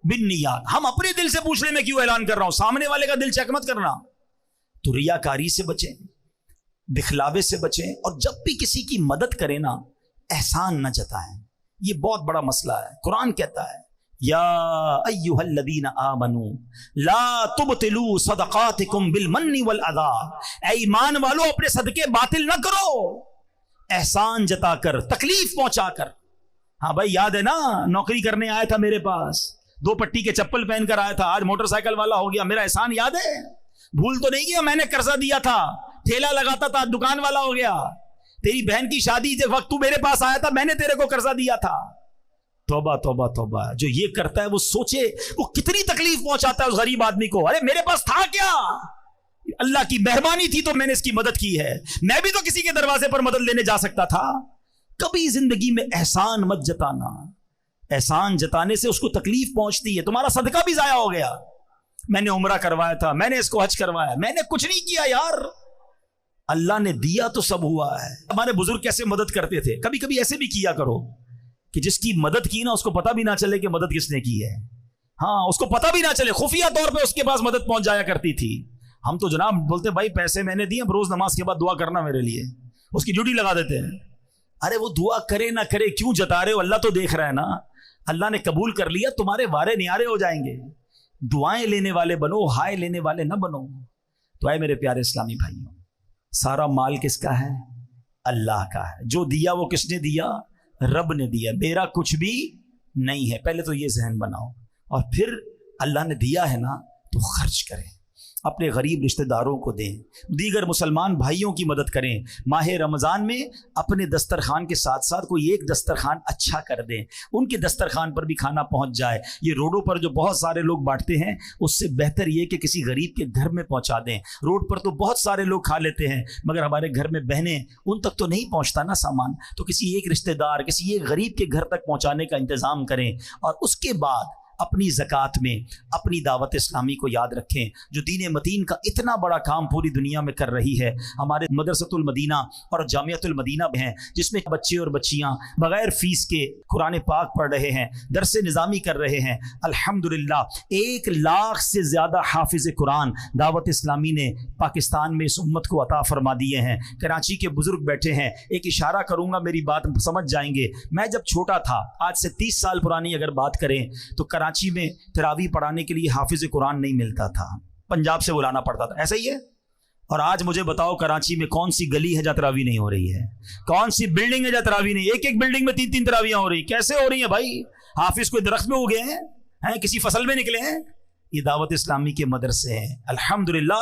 بالنیات، ہم اپنے دل سے پوچھ لیں میں کیوں اعلان کر رہا ہوں، سامنے والے کا دل چیک مت کرنا۔ تو ریاکاری سے بچیں، دکھلاوے سے بچیں، اور جب بھی کسی کی مدد کریں نا احسان نہ جتائیں، یہ بہت بڑا مسئلہ ہے۔ قرآن کہتا ہے یا ایھا الذین آمنوا لا تبطلوا صدقاتکم بالمن والاذی، اے ایمان والو اپنے صدقے باطل نہ کرو، احسان جتا کر، تکلیف پہنچا کر۔ ہاں بھائی یاد ہے نا، نوکری کرنے آیا تھا میرے پاس، 2 پٹی کے چپل پہن کر آیا تھا، آج موٹر سائیکل والا ہو گیا، میرا احسان یاد ہے؟ بھول تو نہیں گیا؟ میں نے قرضہ دیا تھا، ٹھیلا لگاتا تھا، دکان والا ہو گیا۔ تیری بہن کی شادی کے وقت تو میرے پاس آیا تھا، میں نے تیرے کو قرضہ دیا تھا۔ توبہ توبہ توبہ، جو یہ کرتا ہے وہ سوچے وہ کتنی تکلیف پہنچاتا ہے اس غریب آدمی کو۔ ارے میرے پاس تھا کیا، اللہ کی مہربانی تھی تو میں نے اس کی مدد کی ہے، میں بھی تو کسی کے دروازے پر مدد لینے جا سکتا تھا۔ کبھی زندگی میں احسان مت جتانا، احسان جتانے سے اس کو تکلیف پہنچتی ہے، تمہارا صدقہ بھی ضائع ہو گیا۔ میں نے عمرہ کروایا تھا، میں نے اس کو حج کروایا، میں نے کچھ نہیں کیا یار، اللہ نے دیا تو سب ہوا ہے۔ ہمارے بزرگ کیسے مدد کرتے تھے، کبھی کبھی ایسے بھی کیا کرو کہ جس کی مدد کی نا اس کو پتہ بھی نہ چلے کہ مدد کس نے کی ہے، ہاں اس کو پتہ بھی نہ چلے، خفیہ طور پہ اس کے پاس مدد پہنچ جایا کرتی تھی۔ ہم تو جناب بولتے بھائی پیسے میں نے دیے، روز نماز کے بعد دعا کرنا میرے لیے، اس کی ڈیوٹی لگا دیتے ہیں۔ ارے وہ دعا کرے نہ کرے کیوں جتا رہے ہو، اللہ تو دیکھ رہا ہے نا، اللہ نے قبول کر لیا، تمہارے وارے نیارے ہو جائیں گے۔ دعائیں لینے والے بنو، ہائے لینے والے نہ بنو۔ تو اے میرے پیارے اسلامی بھائیوں، سارا مال کس کا ہے؟ اللہ کا ہے۔ جو دیا وہ کس نے دیا؟ رب نے دیا، میرا کچھ بھی نہیں ہے۔ پہلے تو یہ ذہن بناؤ، اور پھر اللہ نے دیا ہے نا تو خرچ کریں، اپنے غریب رشتہ داروں کو دیں، دیگر مسلمان بھائیوں کی مدد کریں۔ ماہ رمضان میں اپنے دسترخوان کے ساتھ ساتھ کوئی ایک دسترخوان اچھا کر دیں، ان کے دسترخوان پر بھی کھانا پہنچ جائے۔ یہ روڈوں پر جو بہت سارے لوگ بانٹتے ہیں اس سے بہتر یہ کہ کسی غریب کے گھر میں پہنچا دیں۔ روڈ پر تو بہت سارے لوگ کھا لیتے ہیں، مگر ہمارے گھر میں بہنیں، ان تک تو نہیں پہنچتا نا سامان، تو کسی ایک رشتہ دار، کسی ایک غریب کے گھر تک پہنچانے کا انتظام کریں۔ اور اس کے بعد اپنی زکوٰۃ میں اپنی دعوت اسلامی کو یاد رکھیں، جو دین متین کا اتنا بڑا کام پوری دنیا میں کر رہی ہے۔ ہمارے مدرسۃ المدینہ اور جامعۃ المدینہ ہیں، جس میں بچے اور بچیاں بغیر فیس کے قرآن پاک پڑھ رہے ہیں، درس نظامی کر رہے ہیں۔ الحمدللہ 1 لاکھ سے زیادہ حافظ قرآن دعوت اسلامی نے پاکستان میں اس امت کو عطا فرما دیے ہیں۔ کراچی کے بزرگ بیٹھے ہیں، ایک اشارہ کروں گا میری بات سمجھ جائیں گے۔ میں جب چھوٹا تھا، آج سے 30 سال پرانی اگر بات کریں، تو کراچی میں تراویح پڑھانے کے لیے حافظ قرآن نہیں ملتا تھا، پنجاب سے بلانا پڑتا تھا، ایسا ہی ہے۔ اور آج مجھے بتاؤ کراچی میں کون سی گلی ہے جہاں تراویح نہیں ہو رہی ہے، کون سی بلڈنگ ہے جہاں تراویح نہیں؟ ایک بلڈنگ میں 3 تراویحاں ہو رہی، کیسے ہو رہی ہیں بھائی؟ حافظ کوئی درخت میں اگے ہیں، کسی فصل میں نکلے ہیں؟ یہ دعوت اسلامی کے مدرسے ہیں. الحمدللہ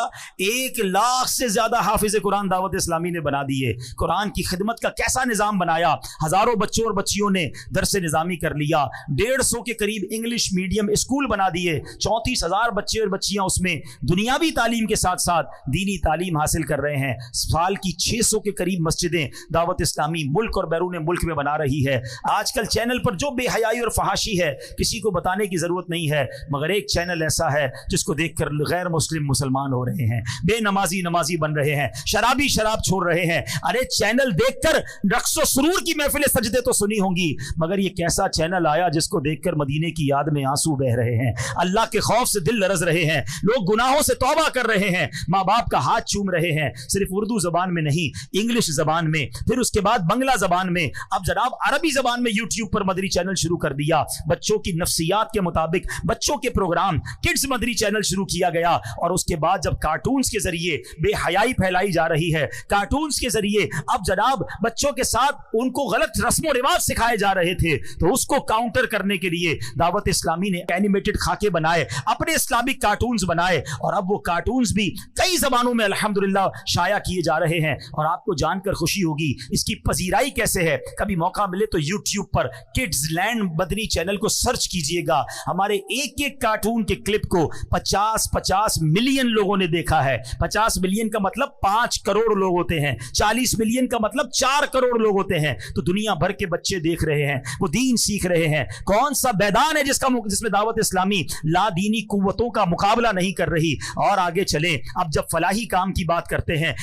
1 لاکھ سے زیادہ حافظ قرآن دعوت اسلامی نے بنا دیے. قرآن کی خدمت کا کیسا نظام بنایا, ہزاروں بچوں اور بچیوں نے درس نظامی کر لیا. 150 کے قریب انگلش میڈیم اسکول بنا دیے. 34,000 بچے اور بچیاں اس میں دنیاوی تعلیم کے ساتھ ساتھ دینی تعلیم حاصل کر رہے ہیں. سال کی 600 کے قریب مسجدیں دعوت اسلامی ملک اور بیرون ملک میں بنا رہی ہے. آج کل چینل پر جو بے حیائی اور فحاشی ہے کسی کو بتانے کی ضرورت نہیں ہے, مگر ایک چینل ایسا ہے جس کو دیکھ کر غیر مسلم مسلمان ہو رہے ہیں, بے نمازی نمازی بن رہے ہیں, شرابی شراب چھوڑ رہے ہیں. ارے چینل دیکھ کر رقص و سرور کی محفل سجدے تو سنی ہوں گی, مگر یہ کیسا چینل آیا جس کو دیکھ کر مدینے کی یاد میں آنسو بہ رہے ہیں, اللہ کے خوف سے دل لرز رہے ہیں, لوگ گناہوں سے توبہ کر رہے ہیں, ماں باپ کا ہاتھ چوم رہے ہیں, صرف اردو زبان میں نہیں انگلش زبان میں, پھر اس کے بعد بنگلہ زبان میں, اب جناب عربی زبان میں یوٹیوب پر مدری چینل شروع کر دیا. بچوں کی نفسیات کے مطابق بچوں کے پروگرام کڈز مدری چینل شروع کیا گیا. اور اس کے بعد جب کارٹونز کے ذریعے بے حیائی پھیلائی جا رہی ہے, کارٹونز کے ذریعے اب جناب بچوں کے ساتھ ان کو غلط رسم و رواج سکھائے جا رہے تھے, تو اس کو کاؤنٹر کرنے کے لیے دعوت اسلامی نے اینیمیٹڈ خاکے بنائے, اپنے اسلامک کارٹونز بنائے, اور اب وہ کارٹونز بھی کئی زبانوں میں الحمدللہ شائع کیے جا رہے ہیں. اور آپ کو جان کر خوشی ہوگی اس کی پذیرائی کیسے ہے. کبھی موقع ملے تو یوٹیوب پر کڈز لینڈ مدنی چینل کو سرچ کیجئے گا. ہمارے ایک ایک کارٹون کے کلپ کو 50 ملین لوگوں نے دیکھا ہے. 50 ملین کا مطلب 5 کروڑ لوگ ہوتے ہیں, 40 ملین کا مطلب 4 کروڑ لوگ ہوتے ہیں. تو دنیا بھر کے بچے دیکھ رہے ہیں, وہ دین سیکھ رہے ہیں. کون سا میدان ہے جس میں دعوت اسلامی لا دینی قوتوں کا مقابلہ نہیں کر رہی. اور آگے چلیں, اب جب فلاحی کام کی بات کرتے ہیں,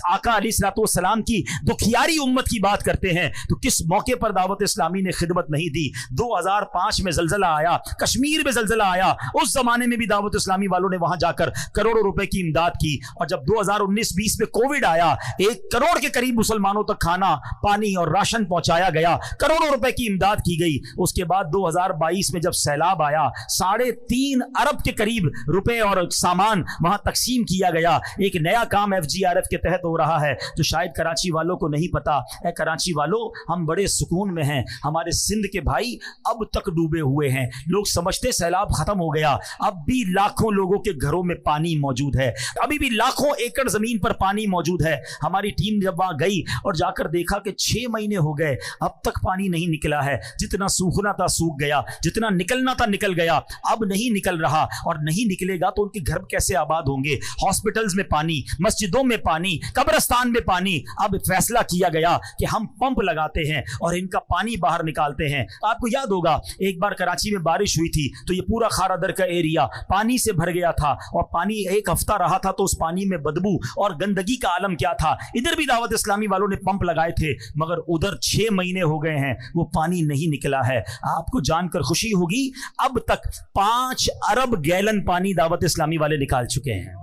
آقا علیہ الصلوۃ والسلام کی دکھیاری امت کی بات کرتے ہیں, تو کس موقع پر دعوت اسلامی نے خدمت نہیں دی. 2005 میں زلزلہ آیا, کشمیر میں زلزلہ آیا, اس زمانے میں بھی دعوت اسلامی والوں نے وہاں جا کر کروڑوں روپے کی امداد کی. اور جب 2019-20 میں کووڈ آیا, 1 کروڑ کے قریب مسلمانوں تک کھانا پانی اور راشن پہنچایا گیا, کروڑوں روپے کی امداد کی گئی. اس کے بعد 2022 میں جب سیلاب آیا, 3.5 ارب کے قریب روپے اور سامان وہاں تقسیم کیا گیا. ایک نیا کام FGRF کے تحت ہو رہا ہے جو شاید کراچی والوں کو نہیں پتا. اے کراچی والوں, ہم بڑے سکون میں ہیں. ہمارے سندھ کے بھائی اب تک ڈوبے ہوئے ہیں. لوگ سمجھتے سیلاب ختم ہو گیا, اب بھی لاکھوں لوگوں کے گھروں میں پانی موجود ہے, ابھی بھی لاکھوں ایکڑ زمین پر پانی موجود ہے. ہماری ٹیم جب وہاں گئی اور جا کر دیکھا کہ 6 مہینے ہو گئے, اب تک پانی نہیں نکلا ہے. جتنا سوکھنا تھا سوکھ گیا, جتنا نکلنا تھا نکل گیا, اب نہیں نکل رہا. اور نہیں نکلے گا تو ان کے گھر کیسے آباد ہوں گے. ہاسپٹلز میں پانی, مسجدوں میں پانی, قبرستان میں پانی. اب فیصلہ کیا گیا کہ ہم پمپ لگاتے ہیں اور ان کا پانی باہر نکالتے ہیں. آپ کو یاد ہوگا ایک بار کراچی میں بارش ہوئی تھی تو یہ پورا خارا در کا ایریا پانی سے بھر گیا تھا, اور پانی 1 ہفتہ رہا تھا تو اس پانی میں بدبو اور گندگی کا عالم کیا تھا. ادھر بھی دعوت اسلامی والوں نے پمپ لگائے تھے, مگر ادھر 6 مہینے ہو گئے ہیں وہ پانی نہیں نکلا ہے. آپ کو جان کر خوشی ہوگی اب تک 5 ارب گیلن پانی دعوت اسلامی والے نکال چکے ہیں.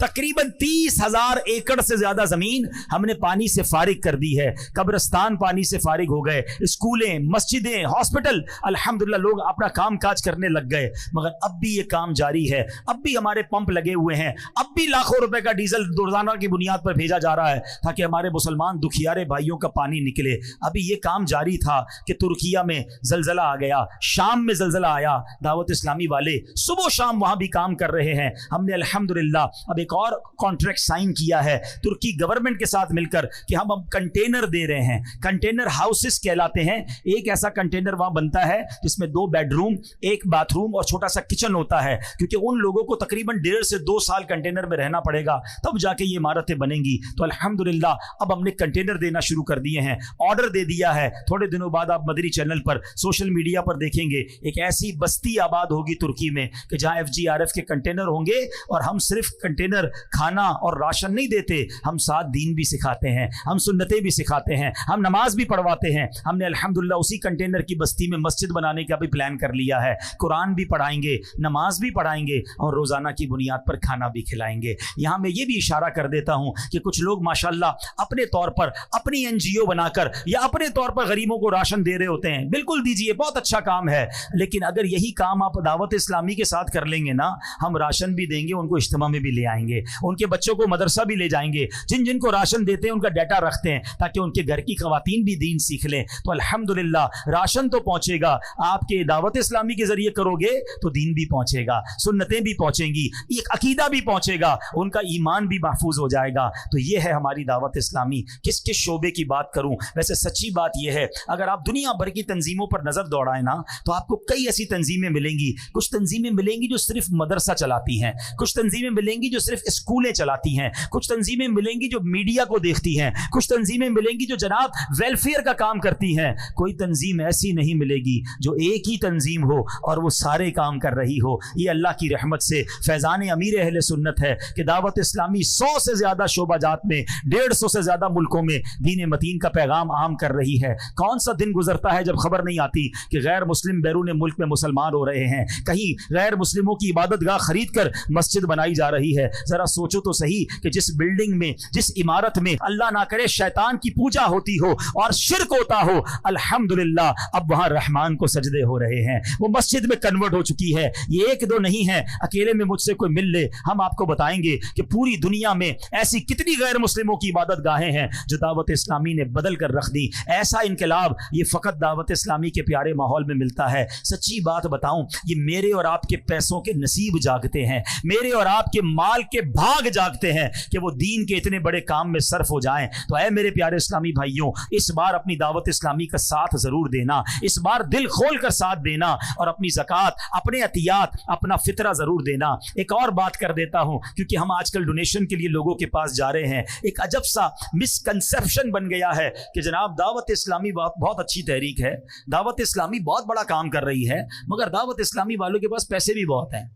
تقریباً 30,000 ایکڑ سے زیادہ زمین ہم نے پانی سے فارغ کر دی ہے. قبرستان پانی سے فارغ ہو گئے, اسکولیں, مسجدیں, ہاسپٹل, الحمدللہ لوگ اپنا کام کاج کرنے لگ گئے. مگر اب بھی یہ کام جاری ہے, اب بھی ہمارے پمپ لگے ہوئے ہیں, اب بھی لاکھوں روپے کا ڈیزل روزانہ کی بنیاد پر بھیجا جا رہا ہے تاکہ ہمارے مسلمان دکھیارے بھائیوں کا پانی نکلے. ابھی یہ کام جاری تھا کہ ترکیہ میں زلزلہ آ گیا, شام میں زلزلہ آیا. دعوت اسلامی والے صبح و شام وہاں بھی کام کر رہے ہیں. ہم نے الحمدللہ اب ایک اور کانٹریکٹ سائن کیا ہے ترکی گورنمنٹ کے ساتھ مل کر کہ ہم اب کنٹینر دے رہے ہیں. کنٹینر ہاؤسز کہلاتے ہیں. ایک ایسا کنٹینر وہاں بنتا ہے جس میں 2 بیڈ روم, 1 باتھ روم اور چھوٹا سا کچن ہوتا ہے, کیونکہ ان لوگوں کو تقریباً 1.5 سے 2 سال کنٹینر میں رہنا پڑے گا تب جا کے یہ عمارتیں بنیں گی. تو الحمدللہ اب ہم نے کنٹینر دینا شروع کر دیے ہیں, آرڈر دے دیا ہے. تھوڑے دنوں بعد آپ مدری چینل پر سوشل میڈیا پر دیکھیں گے ایک ایسی بستی آباد ہوگی ترکی میں کہ جہاں FGRF کے کنٹینر ہوں گے, اور ہم صرف کنٹینر کھانا اور راشن نہیں دیتے, ہم ساتھ دین بھی سکھاتے ہیں, ہم سنتیں بھی سکھاتے ہیں, ہم نماز بھی پڑھواتے ہیں. ہم نے الحمدللہ اسی کنٹینر کی بستی میں مسجد بنانے کا بھی پلان کر لیا ہے. قرآن بھی پڑھائیں گے, نماز بھی پڑھائیں گے, اور روزانہ کی بنیاد پر کھانا بھی کھلائیں گے. یہاں میں یہ بھی اشارہ کر دیتا ہوں کہ کچھ لوگ ماشاءاللہ اپنے طور پر اپنی NGO بنا کر یا اپنے طور پر غریبوں کو راشن دے رہے ہوتے ہیں. بالکل دیجئے, بہت اچھا کام ہے, لیکن اگر یہی کام آپ دعوت اسلامی کے ساتھ کر لیں گے نا, ہم راشن بھی دیں گے, ان کو اجتماع میں بھی لے آئیں گے. کریں گے, ان کے بچوں کو مدرسہ بھی لے جائیں گے, جن جن کو راشن دیتے ہیں ان کا ڈیٹا رکھتے ہیں تاکہ ان کے گھر کی خواتین بھی دین سیکھ لیں. تو الحمدللہ راشن تو پہنچے گا, آپ کے دعوت اسلامی کے ذریعے کرو گے تو دین بھی پہنچے گا, سنتیں بھی پہنچیں گی, ایک عقیدہ بھی پہنچے گا, ان کا ایمان بھی محفوظ ہو جائے گا. تو یہ ہے ہماری دعوت اسلامی. کس کس شعبے کی بات کروں؟ ویسے سچی بات یہ ہے, اگر آپ دنیا بھر کی تنظیموں پر نظر دوڑائیں نا تو آپ کو کئی ایسی تنظیمیں ملیں گی. کچھ تنظیمیں ملیں گی جو صرف مدرسہ چلاتی ہیں, کچھ تنظیمیں ملیں گی جو صرف اسکولیں چلاتی ہیں, کچھ تنظیمیں ملیں گی جو میڈیا کو دیکھتی ہیں, کچھ تنظیمیں ملیں گی جو جناب ویلفیئر کا کام کرتی ہیں. کوئی تنظیم ایسی نہیں ملے گی جو ایک ہی تنظیم ہو اور وہ سارے کام کر رہی ہو. یہ اللہ کی رحمت سے فیضان امیر اہل سنت ہے کہ دعوت اسلامی 100 سے زیادہ شعبہ جات میں 150 سے زیادہ ملکوں میں دین متین کا پیغام عام کر رہی ہے. کون سا دن گزرتا ہے جب خبر نہیں آتی کہ غیر مسلم بیرون ملک میں مسلمان ہو رہے ہیں, کہیں غیر مسلموں کی عبادت گاہ خرید کر مسجد بنائی جا رہی ہے. ذرا سوچو تو صحیح کہ جس بلڈنگ میں, جس عمارت میں اللہ نہ کرے شیطان کی پوجا ہوتی ہو اور شرک ہوتا ہو, الحمدللہ اب وہاں رحمان کو سجدے ہو رہے ہیں, وہ مسجد میں کنورٹ ہو چکی ہے. یہ ایک دو نہیں ہے, اکیلے میں مجھ سے کوئی مل لے, ہم آپ کو بتائیں گے کہ پوری دنیا میں ایسی کتنی غیر مسلموں کی عبادت گاہیں ہیں جو دعوت اسلامی نے بدل کر رکھ دی. ایسا انقلاب یہ فقط دعوت اسلامی کے پیارے ماحول میں ملتا ہے. سچی بات بتاؤں, یہ میرے اور آپ کے پیسوں کے نصیب جاگتے ہیں, میرے اور آپ کے مال کے بھاگ جاگتے ہیں کہ وہ دین کے اتنے بڑے کام میں صرف ہو جائیں. تو اے میرے پیارے اسلامی بھائیوں, اس بار اپنی دعوت اسلامی کا ساتھ ضرور دینا, اس بار دل کھول کر ساتھ دینا, اور اپنی زکوٰۃ, اپنے عطیات, اپنا فطرہ ضرور دینا. ایک اور بات کر دیتا ہوں, کیونکہ ہم آج کل ڈونیشن کے لیے لوگوں کے پاس جا رہے ہیں. ایک عجب سا مسکنسیپشن بن گیا ہے کہ جناب دعوت اسلامی بہت اچھی تحریک ہے, دعوت اسلامی بہت بڑا کام کر رہی ہے, مگر دعوت اسلامی والوں کے پاس پیسے بھی بہت ہیں,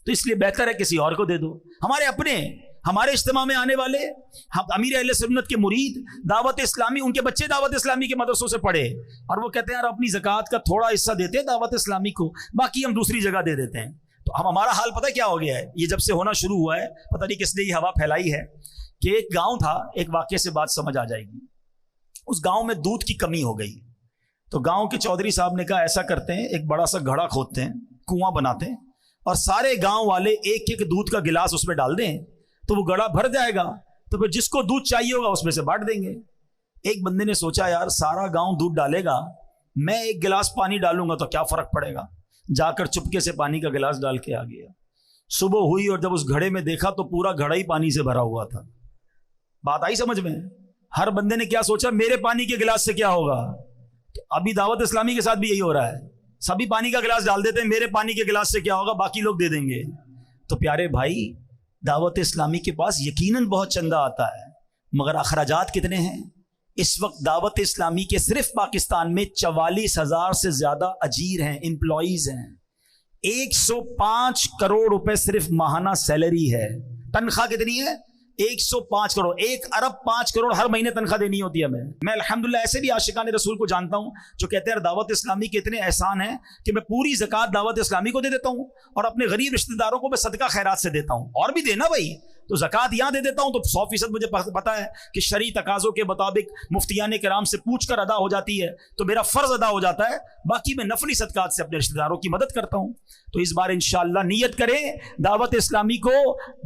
تو اس لیے بہتر ہے کسی اور کو دے دو. ہمارے اپنے, ہمارے اجتماع میں آنے والے امیر اہل سنت کے مرید دعوت اسلامی, ان کے بچے دعوت اسلامی کے مدرسوں سے پڑھے, اور وہ کہتے ہیں یار اپنی زکوٰۃ کا تھوڑا حصہ دیتے ہیں دعوت اسلامی کو, باقی ہم دوسری جگہ دے دیتے ہیں. تو ہمارا حال پتہ کیا ہو گیا ہے, یہ جب سے ہونا شروع ہوا ہے, پتہ نہیں کس نے یہ ہوا پھیلائی ہے, کہ ایک گاؤں تھا, ایک واقعے سے بات سمجھ آ جائے گی. اس گاؤں میں دودھ کی کمی ہو گئی, تو گاؤں کے چودھری صاحب نے کہا ایسا کرتے ہیں, ایک بڑا سا گھڑا کھودتے ہیں, کنواں بناتے ہیں, اور سارے گاؤں والے ایک ایک دودھ کا گلاس اس میں ڈال دیں, تو وہ گڑھا بھر جائے گا, تو پھر جس کو دودھ چاہیے ہوگا اس میں سے بانٹ دیں گے. ایک بندے نے سوچا یار سارا گاؤں دودھ ڈالے گا, میں ایک گلاس پانی ڈالوں گا تو کیا فرق پڑے گا. جا کر چپکے سے پانی کا گلاس ڈال کے آ گیا. صبح ہوئی اور جب اس گھڑے میں دیکھا تو پورا گھڑا ہی پانی سے بھرا ہوا تھا. بات آئی سمجھ میں؟ ہر بندے نے کیا سوچا, میرے پانی کے گلاس سے کیا ہوگا. تو ابھی دعوت اسلامی کے ساتھ بھی یہی ہو رہا ہے, سبھی پانی کا گلاس ڈال دیتے ہیں, میرے پانی کے گلاس سے کیا ہوگا, باقی لوگ دے دیں گے. تو پیارے بھائی, دعوت اسلامی کے پاس یقیناً بہت چندہ آتا ہے, مگر اخراجات کتنے ہیں؟ اس وقت دعوت اسلامی کے صرف پاکستان میں 44,000 سے زیادہ اجیر ہیں, امپلائیز ہیں. 105 کروڑ روپے صرف ماہانہ سیلری ہے. تنخواہ کتنی ہے؟ 105 کروڑ. 1 ارب 5 کروڑ ہر مہینے تنخواہ دینی ہوتی ہے ہمیں. میں الحمدللہ ایسے بھی عاشقان رسول کو جانتا ہوں جو کہتے ہیں دعوت اسلامی کے اتنے احسان ہیں کہ میں پوری زکوٰۃ دعوت اسلامی کو دے دیتا ہوں, اور اپنے غریب رشتہ داروں کو میں صدقہ خیرات سے دیتا ہوں. اور بھی دینا بھائی, تو زکوٰۃ یہاں دے دیتا ہوں تو 100% مجھے پتا ہے کہ شرعی تقاضوں کے مطابق مفتیان کرام سے پوچھ کر ادا ہو جاتی ہے, تو میرا فرض ادا ہو جاتا ہے. باقی میں نفلی صدقات سے اپنے رشتہ داروں کی مدد کرتا ہوں. تو اس بار انشاءاللہ نیت کریں, دعوت اسلامی کو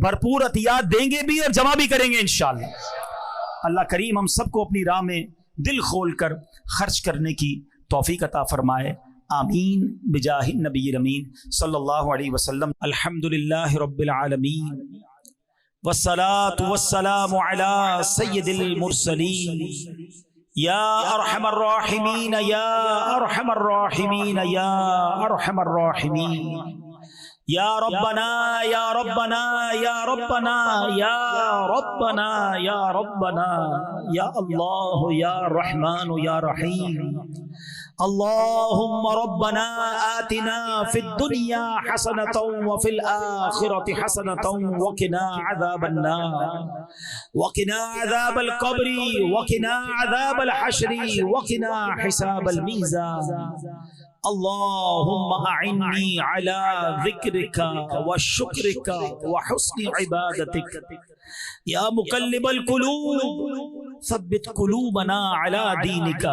بھرپور عطیات دیں گے بھی اور جمع بھی کریں گے انشاءاللہ. اللہ کریم ہم سب کو اپنی راہ میں دل کھول کر خرچ کرنے کی توفیق عطا فرمائے. آمین بجاہ النبی الامین صلی اللہ علیہ وسلم. الحمدللہ رب العالمین والصلاة والسلام على سید المرسلین یا ارحم الراحمین یا ارحم الراحمین یا ارحم الراحمین. یا ربنا یا ربنا یا ربنا یا ربنا یا ربنا یا اللہ یا رحمان یا رحیم. اللهم ربنا آتنا في الدنيا حسنة وفي الآخرة حسنة وقنا عذاب النار وقنا عذاب القبر وقنا عذاب الحشر وقنا حساب الميزان. اللهم أعني على ذكرك وشكرك وحسن عبادتك يا مقلب القلوب ثبت قلوبنا على دينك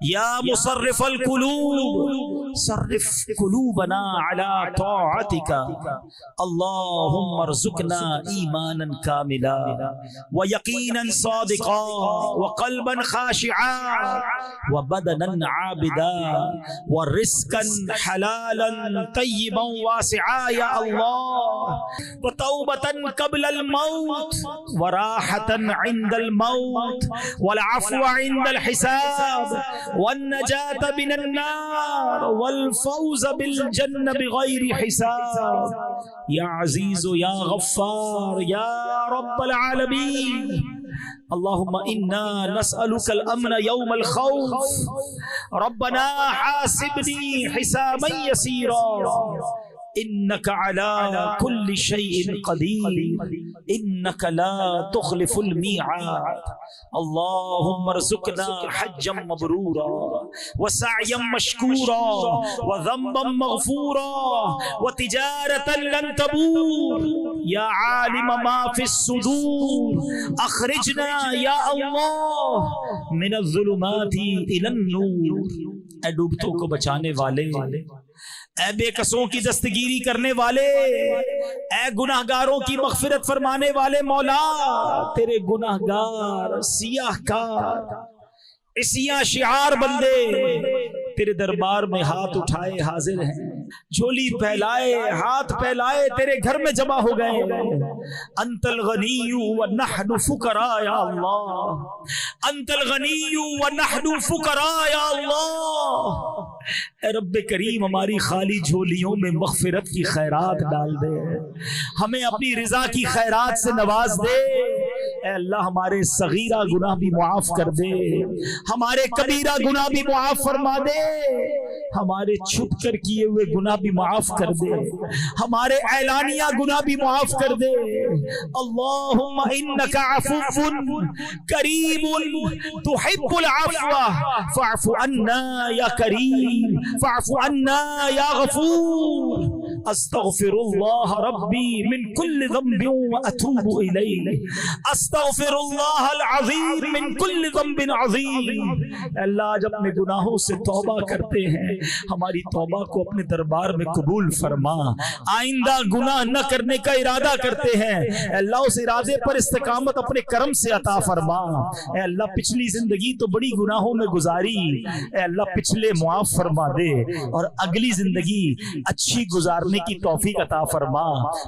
يا مصرف القلوب صرف قلوبنا على طاعتك اللهم ارزقنا ايمانا كاملا ويقينا صادقا وقلبا خاشعا وبدنا عابدا ورزقا حلالا طيبا واسعا يا الله وتوبة قبل الموت وراحة عند الموت والعفو عند الحساب والنجاة من النار والفوز بالجنة بغير حساب يا عزيز يا غفار يا رب العالمين اللهم إنا نسألك الأمن يوم الخوف ربنا حاسبني حسابا يسيرا إنك على كل شيء قدير إنك لا تخلف الميعاد اللهم ارزقنا حجا مبرورا وسعيا مشكورا وذنبا مغفورا وتجارة لن تبور يا عالم ما في الصدور أخرجنا يا الله من الظلمات إلى النور اے ڈوبتوں کو بچانے والے، اے بے کسوں کی دستگیری کرنے والے، اے گناہگاروں کی مغفرت فرمانے والے مولا، تیرے گناہگار سیاہ کار سیاہ شعار بندے تیرے دربار میں ہاتھ اٹھائے حاضر ہیں، جھولی پھیلائے ہاتھ پھیلائے تیرے گھر میں جمع ہو گئے۔ انت الغنی ونحن فقراء یا اللہ، انت الغنی ونحن فقراء یا اللہ۔ اے رب کریم ہماری خالی جھولیوں میں مغفرت کی خیرات ڈال دے، ہمیں اپنی رضا کی خیرات سے نواز دے۔ اے اللہ ہمارے صغیرہ گناہ بھی معاف کر دے، ہمارے کبیرہ گناہ بھی معاف فرما دے، ہمارے چھپ کر کیے ہوئے گناہ بھی معاف کر دے، ہمارے اعلانیہ گناہ بھی معاف کر دے۔ اللہم انک عفو کریم تحب العفو فاعف عنا یا کریم فاعف عنا یا غفور۔ استغفر اللہ ربی من کل ذنب واتوب الیہ، استغفر اللہ العظیم من کل ذنب عظیم۔ اللہ جب اپنے گناہوں سے توبہ کرتے ہیں، ہماری توبہ کو اپنے دربار میں قبول فرما، آئندہ گناہ نہ کرنے کا ارادہ کرتے ہیں، اے اللہ اس ارادے پر استقامت اپنے کرم سے عطا فرما۔ اے اللہ پچھلی زندگی تو بڑی گناہوں میں گزاری، اے اللہ پچھلے معاف فرما دے اور اگلی زندگی اچھی گزارنے کی توفیق عطا فرما۔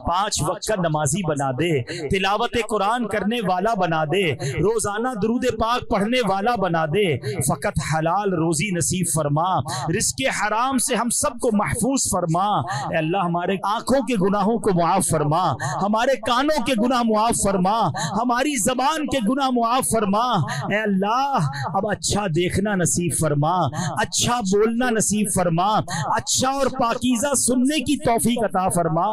5 وقت کا نمازی بنا دے، تلاوت قرآن کرنے والا بنا دے، روزانہ درود پاک پڑھنے والا بنا دے، فقط حلال روزی نصیب فرما، رزق حرام سے ہم سب کو محفوظ فرما۔ اے اللہ ہمارے آنکھوں کے گناہوں کو معاف فرما، ہمارے کانوں کے گناہ معاف فرما، ہماری زبان کے گناہ معاف فرما۔ اے اللہ اب اچھا دیکھنا نصیب فرما، اچھا بولنا نصیب فرما، اچھا اور پاکیزہ سننے کی توفیق عطا فرما،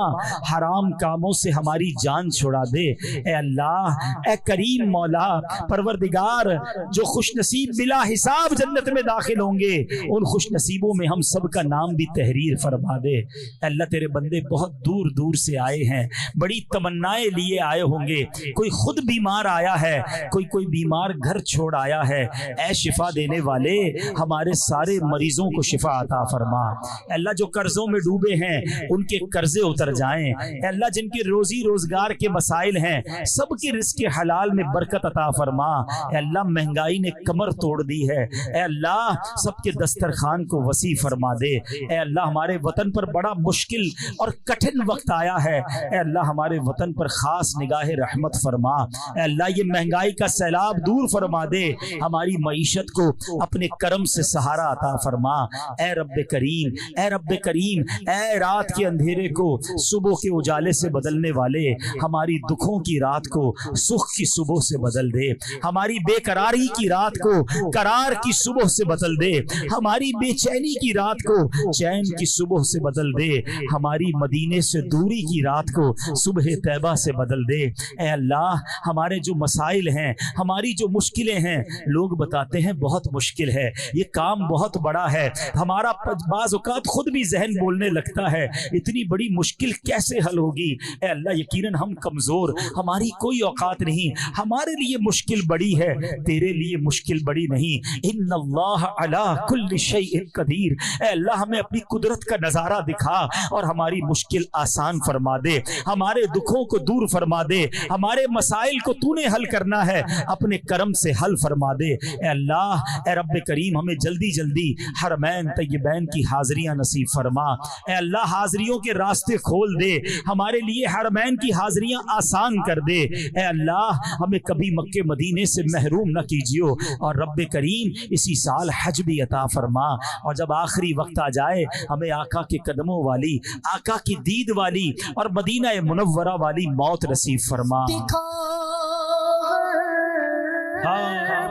حرام کاموں سے ہماری جان چھڑا دے۔ اے اللہ اے کریم مولا پروردگار، جو خوش نصیب بلا حساب جنت میں داخل ہوں گے، ان خوش نصیبوں میں ہم سب کا نام بھی تحریر فرما دے۔ اے اللہ تیرے بندے بہت دور دور سے آئے ہیں، بڑی تمنائیں لیے آئے ہوں گے، کوئی خود بیمار آیا ہے، کوئی بیمار گھر چھوڑ آیا ہے۔ اے شفا دینے والے ہمارے سارے مریضوں کو شفا عطا فرما۔ اے اللہ جو قرضوں میں ڈوبے ہیں ان کے قرضے اتر جائیں۔ اے اللہ جن کے روزی روزگار کے مسائل ہیں سب کے رزق حلال میں برکت عطا فرما۔ اے اللہ مہنگائی نے کمر توڑ دی ہے، اے اللہ سب کے دسترخوان کو وسیع فرما دے۔ اے اللہ ہمارے وطن پر بڑا مشکل اور کٹھن وقت آیا ہے، اے اللہ ہمارے وطن پر خاص نگاہ رحمت فرما۔ اے اللہ یہ مہنگائی کا سیلاب دور فرما دے، ہماری معیشت کو اپنے کرم سے سہارا عطا فرما۔ اے رب کریم، اے رب کریم، اے رات کے اندھیرے کو صبح کے اجالے سے بدلنے والے، ہماری دکھوں کی رات کو سکھ کی صبح سے بدل دے، ہماری بے قراری کی رات کو قرار کی صبح سے بدل دے، ہماری بے چینی کی رات کو چین کی صبح سے بدل دے، ہماری مدینے سے دوری کی رات کو صبح طیبہ سے بدل دے۔ اے اللہ ہمارے جو مسائل ہیں، ہماری جو مشکلیں ہیں، لوگ بتاتے ہیں بہت مشکل ہے، یہ کام بہت بڑا ہے، ہمارا بعض اوقات خود بھی ذہن بولنے لگتا ہے اتنی بڑی مشکل کیسے حل ہوگی؟ اے اللہ یقیناً ہم کمزور، ہماری کوئی اوقات نہیں، ہمارے لیے مشکل بڑی ہے، تیرے لیے مشکل بڑی نہیں۔ ان اللہ علی کل شیء قدیر، اے اللہ ہمیں اپنی قدرت کا نظارہ دکھا اور ہماری مشکل آسان فرما دے، ہمارے دکھوں کو دور فرما دے، ہمارے مسائل کو تو نے حل کرنا ہے، اپنے کرم سے حل فرما دے۔ اے اللہ، اے رب کریم ہمیں جلدی جلدی حرمین طیبین کی حاضریاں نصیب فرما۔ اے اللہ حاضریوں کے راستے کھول دے، ہمارے لیے حرمین کی حاضریاں آسان کر دے۔ اے اللہ ہمیں کبھی مکہ مدینے سے محروم نہ کیجیو، اور رب کریم اسی سال حج بھی عطا فرما، اور جب آخری وقت آ جائے ہمیں آقا کے قدموں والی، آقا کی دید والی اور مدینہ منورہ والی موت نصیب فرما۔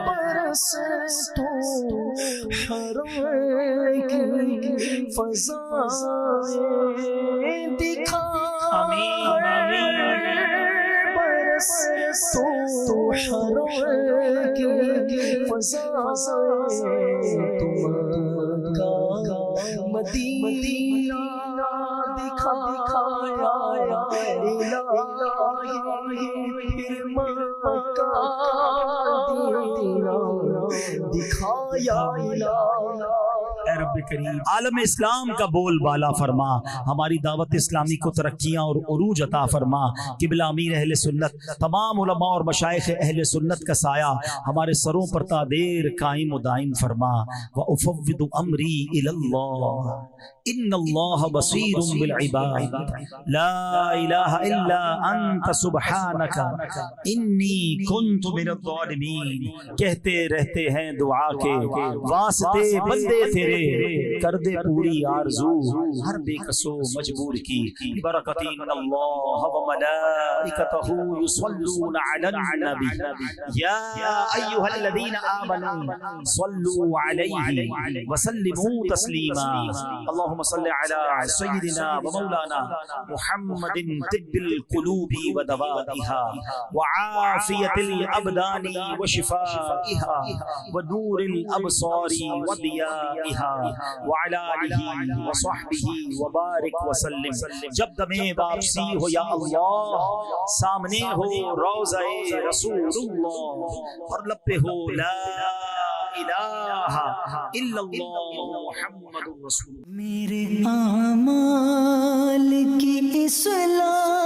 برس تو حرم کی فضائیں دکھا، آمین آمین۔ برس تو حرم کی فضائیں تم کا مدینہ دکھایا الہی، پھر مکہ دکھایا الہی۔ اے رب کریم عالم اسلام کا بول بالا فرما، ہماری دعوت اسلامی کو ترقیاں اور عروج عطا فرما۔ قبلہ امیر اہل سنت، تمام علماء اور مشائخ اہل سنت کا سایہ ہمارے سروں پر تا دیر قائم و دائم فرما۔ وَأُفَوِّضُ أَمْرِي إِلَى اللَّهِ إِنَّ اللَّهَ بَصِيرٌ بِالْعِبَادِ لَا إِلَهَ إِلَّا أَنْتَ سُبْحَانَكَ إِنِّي كُنْتُ مِنَ الظَّالِمِينَ۔ کہتے رہتے ہیں دعا کے واسطے بندے تیرے، کر دے پوری آرزو ہر بے کسو مجبور کی۔ برکت ان اللہ و ملائکتہ یصلون علی النبی یا ایھا الذین آمنوا صلوا علیہ وسلموا تسلیما۔ اللهم صل علی سیدنا و مولانا محمد طب القلوب و دوائها وعافیة الابدان و شفائها و نور الابصار و ضیائها وعلى آلہ وصحبہ وبارک وسلم۔ جب دم واپسی ہو یا اللہ، سامنے ہو روضہ رسول اللہ، اور لب پہ ہو لا الہ الا اللہ محمد رسول اللہ۔ میرے اعمال کی اصلاح